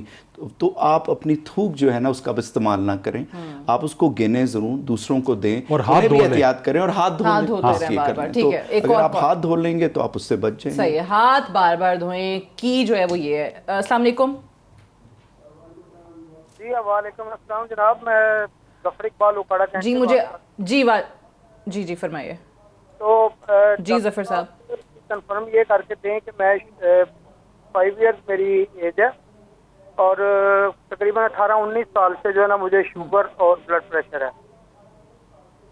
तो आप अपनी थूक जो है ना उसका इस्तेमाल ना करें, आप उसको गिने जरूर, दूसरों को दें और हाथ भी एहतियात करें और हाथ धोने। ठीक है, अगर आप हाथ धो लेंगे तो आप उससे बच जाएंगे। सही है, हाथ बार बार धोएं। की जो है वो ये है। अस्सलाम वालेकुम। जी वालेकुम अस्सलाम जनाब, मैं गफर इकबाल उपाड़ा जी, मुझे जी फरमाइए। तो जी जफर साहब, कंफर्म ये करके दें कि मैं 5 ईयर्स मेरी एज है और तकरीबन 18-19 साल से जो है ना मुझे शुगर और ब्लड प्रेशर है।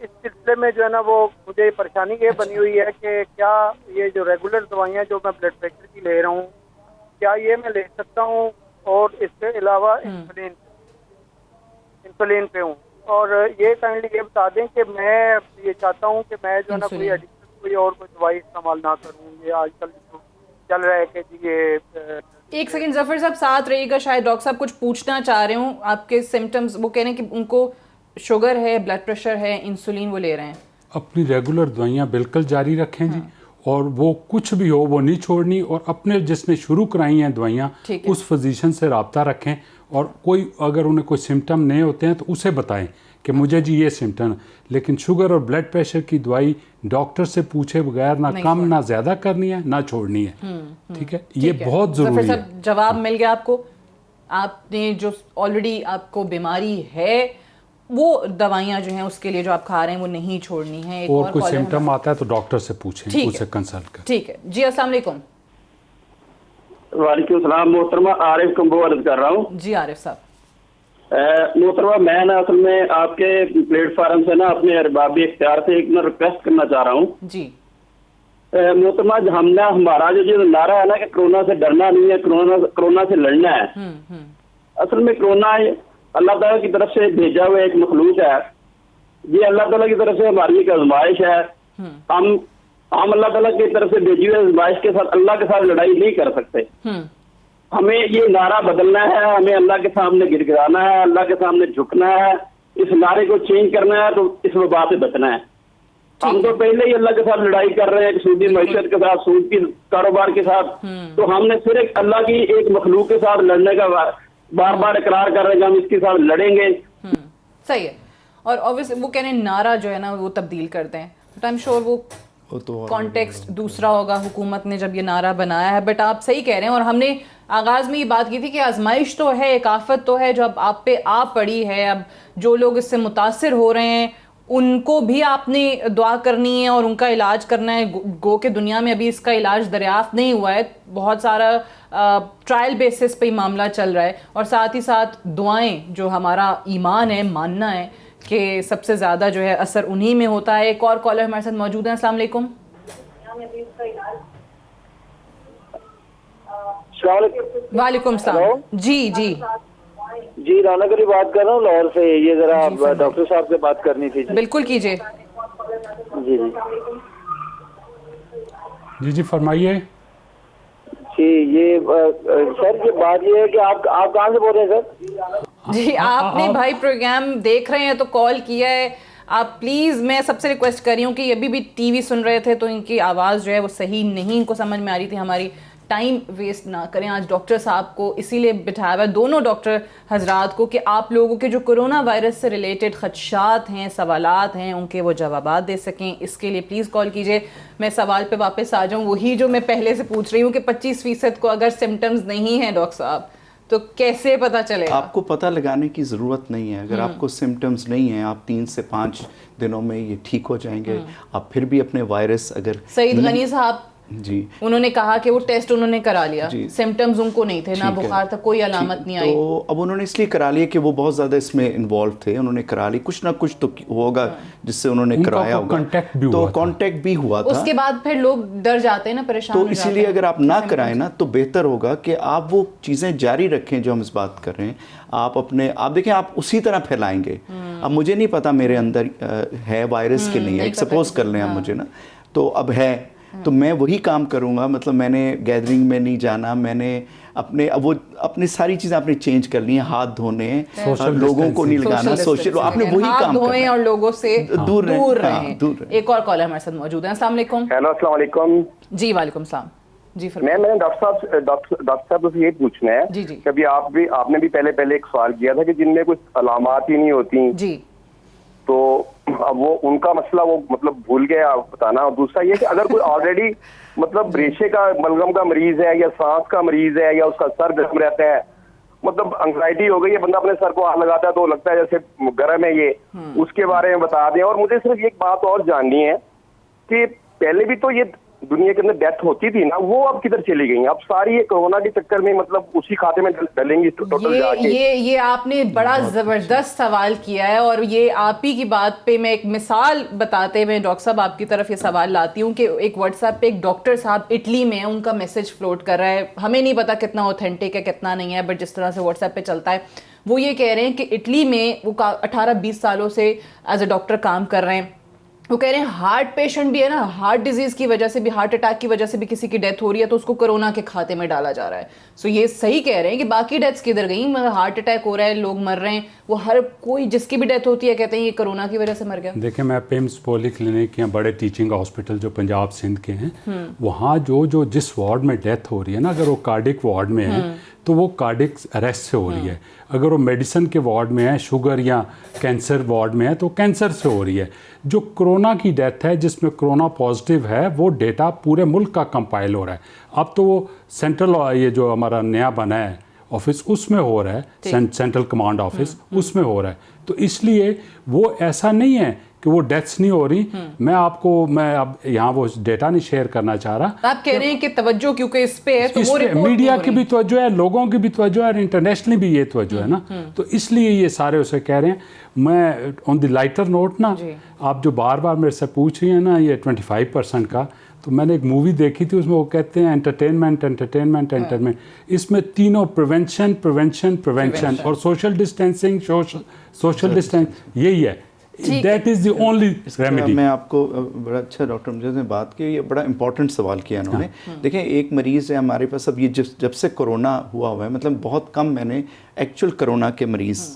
इस सिलसिले में जो है ना वो मुझे परेशानी ये बनी हुई है कि क्या ये जो रेगुलर दवाइयाँ जो मैं ब्लड प्रेशर की ले रहा हूँ, क्या ये मैं ले सकता हूँ? और इसके अलावा इंसुलिन पे हूँ। और ये काइंडली ये बता दें कि मैं ये चाहता हूँ कि मैं जो है ना कोई एडिक्शन, कोई और कोई दवाई इस्तेमाल ना करूँ। ये आजकल जो चल रहा है कि जी ये एक सेकंड जफर साहब साथ रहिएगा, शायद डॉक्टर साहब कुछ पूछना चाह रहे हूँ। आपके सिम्टम्स वो कह रहे हैं कि उनको शुगर है, ब्लड प्रेशर है, इंसुलिन वो ले रहे हैं, अपनी रेगुलर दवाइयाँ बिल्कुल जारी रखें जी। और वो कुछ भी हो वो नहीं छोड़नी, और अपने जिसने शुरू कराई हैं दवाइयाँ उस फिजिशियन से रब्ता रखें, और कोई अगर उन्हें कोई सिम्टम नहीं होते हैं तो उसे बताएं कि मुझे जी ये सिम्टम। लेकिन शुगर और ब्लड प्रेशर की दवाई डॉक्टर से पूछे बगैर ना कम ना ज़्यादा करनी है ना छोड़नी है, ठीक है, ये बहुत ज़रूरी है। जवाब मिल गया आपको। आपने जो ऑलरेडी आपको बीमारी है वो दवाइयाँ जो हैं उसके लिए जो आप खा रहे हैं वो नहीं छोड़नी है। और कोई सिम्टम आता है तो डॉक्टर से पूछें, उससे कंसल्ट करें। ठीक है जी, अस्सलाम वालेकुम। वालेकुम सलाम मोहतरमा, आरिफ कंबो अर्ज कर रहा हूँ। जी आरिफ साहब। मोहतरमा मैं ना असल में आपके प्लेटफार्म से ना अपने अरबाबी इख्तियार से एक ना रिक्वेस्ट करना चाह रहा हूँ जी। मोहतरमा हमने हमारा जो नारा है ना कि कोरोना से डरना नहीं है, कोरोना से लड़ना है। असल में कोरोना अल्लाह ताला की तरफ से भेजा हुआ एक मखलूक है, ये अल्लाह ताला की तरफ से हमारी एक आजमाइश है। हम अल्लाह ताला की तरफ से भेजी हुई आजमाइश के साथ अल्लाह के साथ लड़ाई नहीं कर सकते। हमें ये नारा बदलना है, हमें अल्लाह के सामने गिड़गिड़ाना है, अल्लाह के सामने झुकना है, इस नारे को चेंज करना है, तो इस वबा से बचना है। हम तो पहले ही अल्लाह के साथ लड़ाई कर रहे हैं, सूदी मैशत के साथ, सूद की कारोबार के साथ, तो हमने सिर्फ अल्लाह की एक मखलूक के साथ लड़ने का बार बार इकरार कर रहे हैं कि हम इसके साथ लड़ेंगे। सही है। और ऑब्वियसली वो कहने नारा जो है ना वो तब्दील करते हैं, बट आई एम श्योर वो कॉन्टेक्स्ट दूसरा होगा हुकूमत ने जब ये नारा बनाया है। बट आप सही कह रहे हैं, और हमने आगाज़ में ये बात की थी कि आजमाइश तो है, एक आफत तो है जो अब आप पे आ पड़ी है। अब जो लोग इससे मुतासिर हो रहे हैं उनको भी आपने दुआ करनी है और उनका इलाज करना है। गो के दुनिया में अभी इसका इलाज दरियाफ्त नहीं हुआ है, बहुत सारा ट्रायल बेसिस पे ही मामला चल रहा है। और साथ ही साथ दुआएं, जो हमारा ईमान है, मानना है कि सबसे ज़्यादा जो है असर उन्हीं में होता है। एक और कॉलर हमारे साथ मौजूद है। अस्सलाम वालेकुम। वालेकुम सलाम। जी जी जी, राना करी बात कर रहा हूँ लाहौर से। ये जरा डॉक्टर साहब से बात करनी थी। बिल्कुल कीजिए। जी जी जी जी फरमाइए। जी ये सर ये बात ये है कि आप कहाँ से बोल रहे हैं सर? जी आपने भाई प्रोग्राम देख रहे हैं तो कॉल किया है। आप प्लीज़, मैं सबसे रिक्वेस्ट कर रही हूँ कि अभी भी टीवी सुन रहे थे तो इनकी आवाज़ जो है वो सही नहीं इनको समझ में आ रही थी हमारी। टाइम वेस्ट ना करें। आज डॉक्टर साहब को इसीलिए बिठाया हुआ है, दोनों डॉक्टर हजरात को, कि आप लोगों के जो कोरोना वायरस से रिलेटेड खदशात हैं, सवालात हैं, उनके वो जवाबात दे सकें। इसके लिए प्लीज़ कॉल कीजिए। मैं सवाल पे वापस आ जाऊँ, वही जो मैं पहले से पूछ रही हूँ कि 25% को अगर सिम्टम्स नहीं हैं डॉक्टर साहब तो कैसे पता चलेगा? आपको पता लगाने की ज़रूरत नहीं है। अगर आपको सिम्टम्स नहीं हैं, आप 3 से 5 दिनों में ये ठीक हो जाएंगे। आप फिर भी अपने वायरस अगर सईद गनी साहब जी उन्होंने कहा कि वो टेस्ट उन्होंने करा लिया, सिम्टम्स उनको नहीं थे, ना बुखार था, कोई अलामत नहीं आई। तो अब उन्होंने इसलिए करा लिया कि वो बहुत ज़्यादा इसमें इन्वॉल्व थे, उन्होंने करा ली। कुछ ना कुछ तो होगा जिससे उन्होंने कराया होगा, तो कांटेक्ट भी हुआ था। उसके बाद फिर लोग डर जाते हैं ना, परेशान तो इसीलिए अगर आप ना कराएं ना तो बेहतर होगा कि आप वो चीज़ें जारी रखें जो हम इस बात कर रहे हैं। आप देखें आप उसी तरह फैलाएंगे। अब मुझे नहीं पता मेरे अंदर है वायरस के नहीं है, एक सपोज कर लें आप मुझे ना, तो अब है तो मैं वही काम करूंगा। मतलब मैंने गैदरिंग में नहीं जाना, मैंने अपने सारी चीजें आपने चेंज कर ली हैं, हाथ धोने, लोगों को नहीं लगाना, सोशल, आपने वही काम धोएं और लोगों से दूर रहें। एक और कॉलर हमारे साथ मौजूद है। अस्सलाम वालेकुम। हेलो अस्सलाम वालेकुम। जी वालेकुम सलाम। जी मैंने डॉक्टर साहब से ये पूछना है जी कभी आपने भी पहले एक सवाल किया था कि जिनमें कुछ अलामात ही नहीं होती जी, तो अब वो उनका मसला वो मतलब भूल गया बताना। और दूसरा ये कि अगर कोई ऑलरेडी मतलब रेशे का बलगम का मरीज है या सांस का मरीज है या उसका सर गर्म रहता है, मतलब एंग्जाइटी हो गई है, बंदा अपने सर को हाथ लगाता है तो लगता है जैसे गर्म है, ये उसके बारे में बता दें। और मुझे सिर्फ एक बात और जाननी है कि पहले भी तो ये दुनिया के अंदर डेथ होती थी ना, वो अब किधर चली गई? अब सारी ये कोरोना के चक्कर में मतलब उसी खाते में डलेंगी टोटल जाके। ये आपने बड़ा जबरदस्त सवाल किया है, और ये आप ही की बात पे मैं एक मिसाल बताते हुए डॉक्टर साहब आपकी तरफ ये सवाल लाती हूँ कि एक व्हाट्सएप पे एक डॉक्टर साहब इटली में, उनका मैसेज फ्लोट कर रहा है, हमें नहीं पता कितना ऑथेंटिक है कितना नहीं है, बट जिस तरह से व्हाट्सएप पे चलता है वो ये कह रहे हैं कि इटली में वो 18-20 सालों से एज ए डॉक्टर काम कर रहे हैं। वो कह रहे हैं हार्ट पेशेंट भी है ना, हार्ट डिजीज की वजह से भी, हार्ट अटैक की वजह से भी किसी की डेथ हो रही है तो उसको कोरोना के खाते में डाला जा रहा है। सो ये सही कह रहे हैं कि बाकी डेथ्स किधर गई, मतलब हार्ट अटैक हो रहा है, लोग मर रहे हैं, वो हर कोई जिसकी भी डेथ होती है कहते हैं ये कोरोना की वजह से मर गया। देखिए, मैं पिम्स पोली क्लिनिक या बड़े टीचिंग हॉस्पिटल जो पंजाब सिंध के हैं, वहाँ जो जिस वार्ड में डेथ हो रही है ना, अगर वो कार्डिक वार्ड में है तो वो कार्डिक अरेस्ट से हो रही है, अगर वो मेडिसिन के वार्ड में है, शुगर या कैंसर वार्ड में है तो कैंसर से हो रही है। जो कोरोना की डेथ है जिसमें कोरोना पॉजिटिव है, वो डेटा पूरे मुल्क का कंपाइल हो रहा है। अब तो वो सेंट्रल, ये जो हमारा नया बना है ऑफिस, उसमें हो रहा है, सेंट्रल कमांड ऑफिस उसमें हो रहा है। तो इसलिए वो ऐसा नहीं है कि वो डेथ्स नहीं हो रही। मैं अब यहाँ वो डेटा नहीं शेयर करना चाह रहा। आप कह रहे हैं कि तवज्जो क्योंकि इस पे है तो वो रिपोर्ट मीडिया की भी तवज्जो है, लोगों की भी तवज्जो है, इंटरनेशनली भी ये तवज्जो है ना, तो इसलिए ये सारे उसे कह रहे हैं। मैं ऑन द लाइटर नोट ना, आप जो बार बार मेरे से पूछ रही हैं ना ये 25% का, तो मैंने एक मूवी देखी थी, उसमें वो कहते हैं एंटरटेनमेंट। इसमें तीनों प्रिवेंशन और सोशल डिस्टेंसिंग, सोशल डिस्टेंस, यही है। That is the only remedy। मैं आपको बड़ा अच्छा डॉक्टर मुझे ने बात की, ये बड़ा इंपॉर्टेंट सवाल किया उन्होंने। देखें, एक मरीज़ है हमारे पास अब, ये जब से कोरोना हुआ है, मतलब बहुत कम मैंने एक्चुअल कोरोना के मरीज़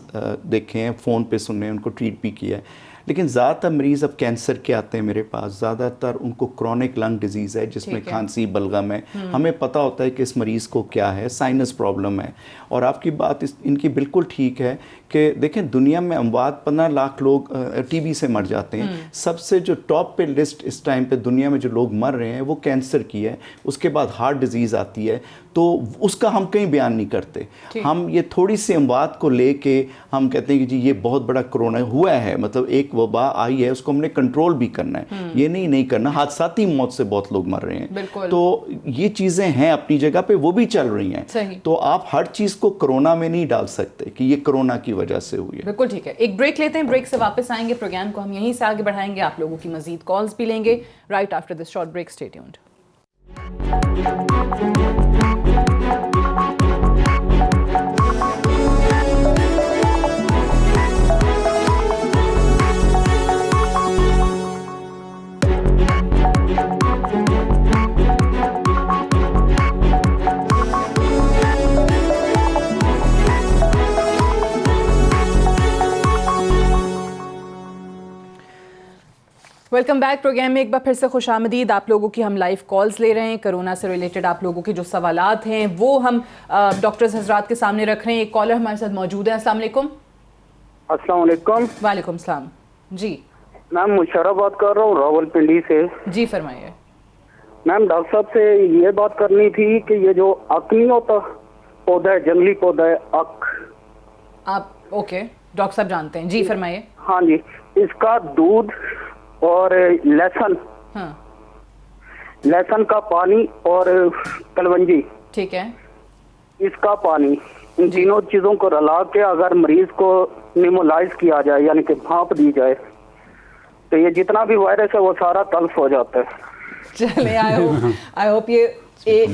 देखे हैं, फ़ोन पे सुने, उनको ट्रीट भी किया है। लेकिन ज़्यादातर मरीज़ अब कैंसर के आते हैं मेरे पास, ज़्यादातर उनको क्रॉनिक लंग डिजीज़ है जिसमें खांसी बलगम है। हमें पता होता है कि इस मरीज़ को क्या है, साइनस प्रॉब्लम है। और आपकी बात इनकी बिल्कुल ठीक है कि देखें, दुनिया में अमवात 15 लाख लोग टीबी से मर जाते हैं। सबसे जो टॉप पे लिस्ट इस टाइम पे दुनिया में जो लोग मर रहे हैं वो कैंसर की है, उसके बाद हार्ट डिजीज़ आती है। तो उसका हम कहीं बयान नहीं करते। हम ये थोड़ी सी अमवात को लेके हम कहते हैं कि जी ये बहुत बड़ा कोरोना हुआ है, मतलब एक वबा आई है, उसको हमने कंट्रोल भी करना है, ये नहीं करना। हादसाती मौत से बहुत लोग मर रहे हैं, तो ये चीज़ें हैं अपनी जगह पे, वो भी चल रही हैं। तो आप हर चीज़ को कोरोना में नहीं डाल सकते कि ये कोरोना की वजह से हुई है। बिल्कुल ठीक है, एक ब्रेक लेते हैं, ब्रेक से वापस आएंगे, प्रोग्राम को हम यहीं से आगे बढ़ाएंगे, आप लोगों की मजीद कॉल्स भी लेंगे right after this short break. Stay tuned. Welcome back. Program में एक बार फिर से खुशामदीद। आप लोगों की हम लाइव कॉल्स ले रहे हैं, कोरोना से रिलेटेड आप लोगों के जो सवालात हैं वो हम डॉक्टर्स हजरात के सामने रख रहे हैं। एक कॉलर हमारे साथ मौजूद है। अस्सलाम वालेकुम। अस्सलाम वालेकुम। वालेकुम सलाम जी। मैम मुशर्रफ बात कर रहा हूँ रावलपिंडी से। जी फरमाइए। मैम डॉक्टर साहब से ये बात करनी थी कि ये जो अक नहीं होता, पौधा है, जंगली पौधा है अक, आप ओके डॉक्टर साहब जानते हैं, जी फरमाइए। हाँ जी, इसका दूध और लहसुन, लहसुन का पानी और कलवंजी, ठीक है, इसका पानी, इन तीनों चीजों को रला के अगर मरीज को निमोलाइज किया जाए यानी कि भाप दी जाए तो ये जितना भी वायरस है वो सारा तल्फ हो जाता है। चले आई होप ये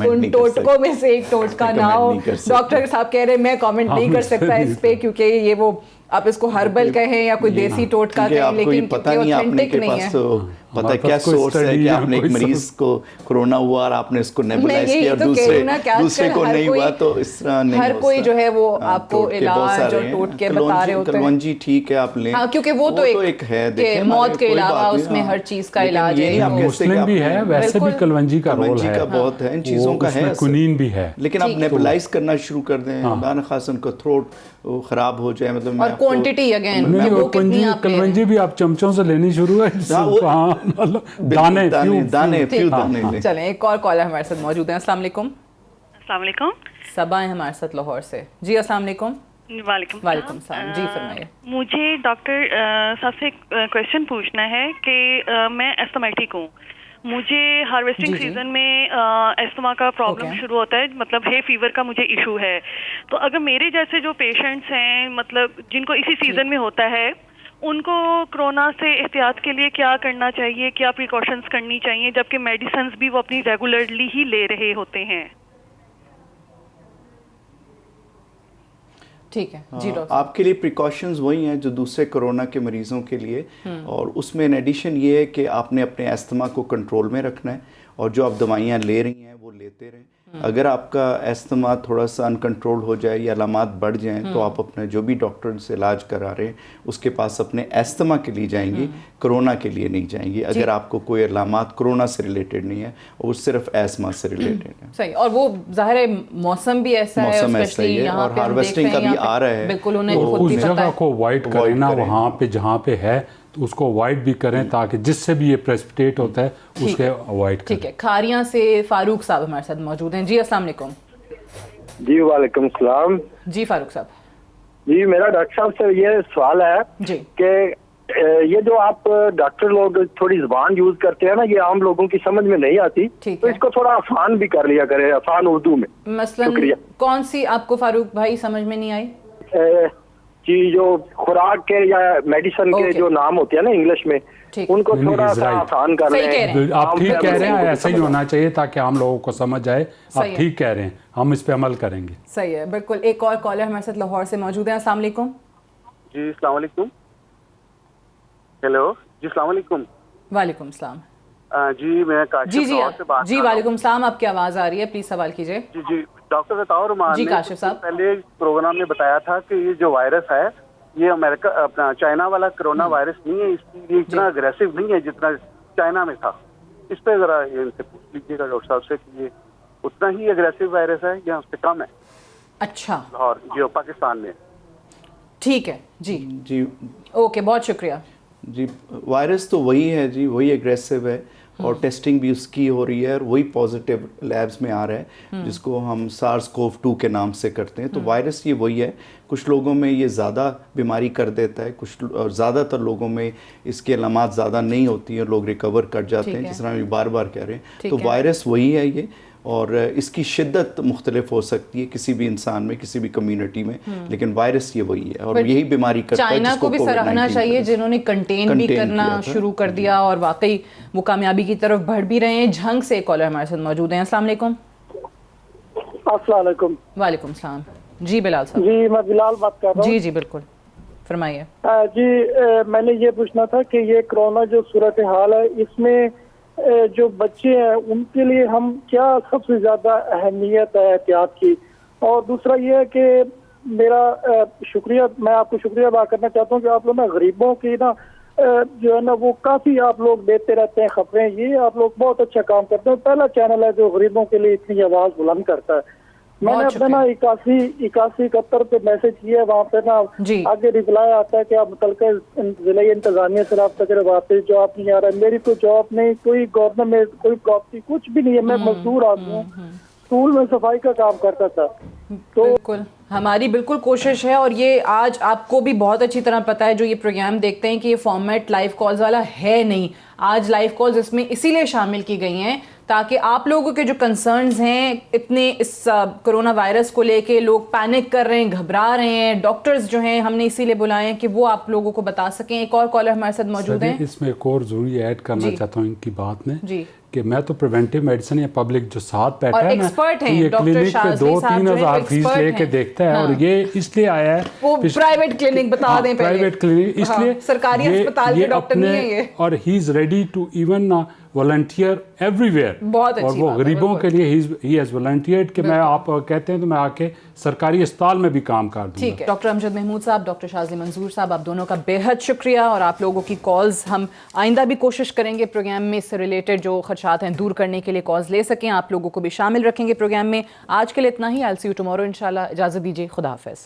उन टोटकों में से एक टोटका ना हो। डॉक्टर साहब कह रहे हैं मैं कमेंट नहीं कर सकता इस पे, क्योंकि ये वो आप इसको हर्बल कहें या कोई देसी टोटका कहें, लेकिन पता नहीं आपने के पास तो पता क्या सोर्स है कि आपने एक मरीज को कोरोना हुआ और आपने इसको नेबुलाइज किया, दूसरे को नहीं हुआ, तो इस तरह नहीं। हर कोई जो है वो आपको इलाज और टोटके बता रहे होते हैं। कलवंजी ठीक है आप लें, क्योंकि वो तो एक है, देखिए मौत के अलावा उसमें हर चीज का इलाज है। मुस्लिम भी है, वैसे भी कलवंजी का रोल है, बहुत है, इन चीजों का है, कुनीन भी है। लेकिन आप नेबुलाइज करना शुरू कर दें, खास उनको थ्रोट खराब हो जाए, मतलब और क्वांटिटी अगेन कलवंजी भी आप चमचों से लेनी शुरू है, मतलब दाने। चलें एक और कॉलर हमारे साथ मौजूद है। अस्सलाम वालेकुम। अस्सलाम वालेकुम। सबा है हमारे साथ लाहौर से। जी अस्सलाम वालेकुम। वालेकुम सलाम। जी फरमाइए। मुझे डॉक्टर साहब से क्वेश्चन पूछना है कि मैं एस्थमेटिक हूँ, मुझे हार्वेस्टिंग सीजन में एस्थमा का प्रॉब्लम शुरू होता है, मतलब हे फीवर का मुझे इशू है। तो अगर मेरे जैसे जो पेशेंट्स हैं, मतलब जिनको इसी सीजन में होता है, उनको कोरोना से एहतियात के लिए क्या करना चाहिए, क्या प्रिकॉशंस करनी चाहिए, जबकि मेडिसिन्स भी वो अपनी रेगुलरली ही ले रहे होते हैं? ठीक है जी डॉक्टर। आपके लिए प्रिकॉशंस वही हैं जो दूसरे कोरोना के मरीजों के लिए, और उसमें इन एडिशन ये है कि आपने अपने अस्थमा को कंट्रोल में रखना है और जो आप दवाइयाँ ले रही हैं वो लेते रहें। अगर आपका अस्थमा थोड़ा सा अनकंट्रोल हो जाए या अलामात बढ़ जाएं तो आप अपने जो भी डॉक्टर से इलाज करा रहे हैं उसके पास अपने अस्थमा के लिए जाएंगी, कोरोना के लिए नहीं जाएंगी अगर आपको कोई अलामात कोरोना से रिलेटेड नहीं है और सिर्फ अस्थमा से रिलेटेड है। सही, और वो जाहिर है मौसम भी ऐसा है, ऐसा ही है और हार्वेस्टिंग का भी आ रहा है, बिल्कुल उन्हें तो उस जगह को अवॉइड करना, वहाँ पे जहाँ पे है तो उसको अवॉइड भी करें ताकि जिससे भी ये प्रेसिपिटेट होता है उसके अवॉइड करें। ठीक है, खारियां से फारूक साहब हमारे साथ मौजूद हैं। जी अस्सलाम वालेकुम। जी वालेकुम सलाम। जी फारूक साहब। जी मेरा डॉक्टर साहब से ये सवाल है जी कि ये जो आप डॉक्टर लोग थोड़ी जुबान यूज करते हैं ना, ये आम लोगों की समझ में नहीं आती, तो इसको थोड़ा आसान भी कर लिया करे, आसान उर्दू में। मसलन कौन सी आपको फारूक भाई समझ में नहीं आई? जी जो खुराक के या मेडिसिन के जो नाम होते हैं ना इंग्लिश में, उनको थोड़ा सा आसान कर रहे हैं। आप ठीक कह रहे हैं, ऐसा ही होना चाहिए ताकि आम लोगों को समझ आए। आप ठीक कह रहे हैं, हम इस पे अमल करेंगे। सही है, बिल्कुल। एक और कॉलर हमारे साथ लाहौर से मौजूद है। अस्सलाम वालेकुम। जी अस्सलाम वालेकुम। हेलो जी अस्सलाम वालेकुम। वालेकुम सलाम। जी मैं काशिफ से बात जी वालेकुम सलाम, आपकी आवाज आ रही है, प्लीज सवाल कीजिए। जी जी डॉक्टर अताउर रहमान जी काशिफ साहब, पहले प्रोग्राम में बताया था कि ये जो वायरस है ये अमेरिका अपना चाइना वाला कोरोना वायरस नहीं है, इसलिए इतना अग्रेसिव नहीं है जितना चाइना में था। इस पे जरा इनसे पूछ लीजिएगा डॉक्टर साहब से कि ये उतना ही अग्रेसिव वायरस है या उससे कम है? अच्छा, लाहौर जो पाकिस्तान में। ठीक है जी जी ओके, बहुत शुक्रिया जी। वायरस तो वही है जी, वही एग्रेसिव है और टेस्टिंग भी उसकी हो रही है और वही पॉजिटिव लैब्स में आ रहा है जिसको हम SARS-CoV-2 के नाम से करते हैं। तो वायरस ये वही है, कुछ लोगों में ये ज़्यादा बीमारी कर देता है, कुछ और ज़्यादातर लोगों में इसके अलामात ज़्यादा नहीं होती हैं, लोग रिकवर कर जाते हैं, जिस तरह हम बार बार कह रहे हैं। तो वायरस वही है ये, और इसकी शिद्दत मुख्तलिफ हो सकती है किसी भी इंसान में, किसी भी कम्युनिटी में, लेकिन वायरस ये वही है और यही बीमारी करता है। चाइना को भी सराहना चाहिए जिन्होंने कंटेन भी करना शुरू कर दिया और वाकई वो कामयाबी की तरफ बढ़ भी रहे हैं। झंग से एक कॉलर हमारे साथ मौजूद हैं। अस्सलाम वालेकुम। अस्सलाम वालेकुम। वालेकुम सलाम। जी बिलाल साहब। जी मैं बिलाल बात कर रहा हूँ। जी जी बिल्कुल, फरमाइए। जी मैंने ये पूछना था कि ये कोरोना जो सूरत हाल है इसमें जो बच्चे हैं उनके लिए हम क्या सबसे ज्यादा अहमियत है एहतियात की, और दूसरा ये है कि मेरा शुक्रिया, मैं आपको शुक्रिया अदा करना चाहता हूँ कि आप लोग ना गरीबों की ना जो है ना वो काफी आप लोग देते रहते हैं खबरें, ये आप लोग बहुत अच्छा काम करते हैं। पहला चैनल है जो गरीबों के लिए इतनी आवाज बुलंद करता है। मैंने अपने ना 8171 पे मैसेज किया, वहाँ पे ना आगे रिप्लाई आता है कि आप मुतलका जिले इंतजामिया से रब्ता करें, वापस जॉब नहीं आ रहा है। मेरी कोई जॉब नहीं, कोई गवर्नमेंट में कोई प्रॉपर्टी कुछ भी नहीं है, मैं मजदूर आदमी हूँ, स्कूल में सफाई का काम करता था। तो बिल्कुल हमारी बिल्कुल कोशिश है, और ये आज आपको भी बहुत अच्छी तरह पता है जो ये प्रोग्राम देखते हैं कि ये फॉर्मेट लाइव कॉल्स वाला है नहीं। आज लाइव कॉल्स इसमें इसीलिए शामिल की गई हैं ताकि आप लोगों के जो कंसर्न्स हैं इतने इस कोरोना वायरस को लेके, लोग पैनिक कर रहे हैं, घबरा रहे हैं, डॉक्टर्स जो हैं हमने इसीलिए बुलाए हैं कि वो आप लोगों को बता सकें। एक और कॉलर हमारे साथ मौजूद हैं। इसमें एक और जरूरी ऐड करना चाहता हूँ इनकी बात में जी कि मैं तो प्रिवेंटिव मेडिसिन या पब्लिक जो साथ बैठा है ना, ये क्लिनिक पे 2-3 हज़ार फीस लेके देखता है। और ये इसलिए आया है, वो प्राइवेट क्लिनिक बता दें पहले, प्राइवेट क्लिनिक, इसलिए सरकारी अस्पताल के डॉक्टर नहीं है ये, और he is ready to even volunteer everywhere. बहुत अच्छी और वो गरीबों के लिए ही हैज वॉलंटियर्ड कि मैं आप कहते हैं तो मैं आके सरकारी अस्पताल में भी काम कर दूंगा। ठीक है, डॉक्टर अमजद महमूद साहब, डॉक्टर शाज़ली मंजूर साहब, आप दोनों का बेहद शुक्रिया। और आप लोगों की कॉल्स हम आइंदा भी कोशिश करेंगे प्रोग्राम में इससे रिलेटेड जो खदशात हैं दूर करने के लिए कॉल्स ले सकें, आप लोगों को भी शामिल रखेंगे प्रोग्राम में। आज के लिए इतना ही, I will see you tomorrow इंशाल्लाह। इजाज़त दीजिए, खुदा हाफिज़।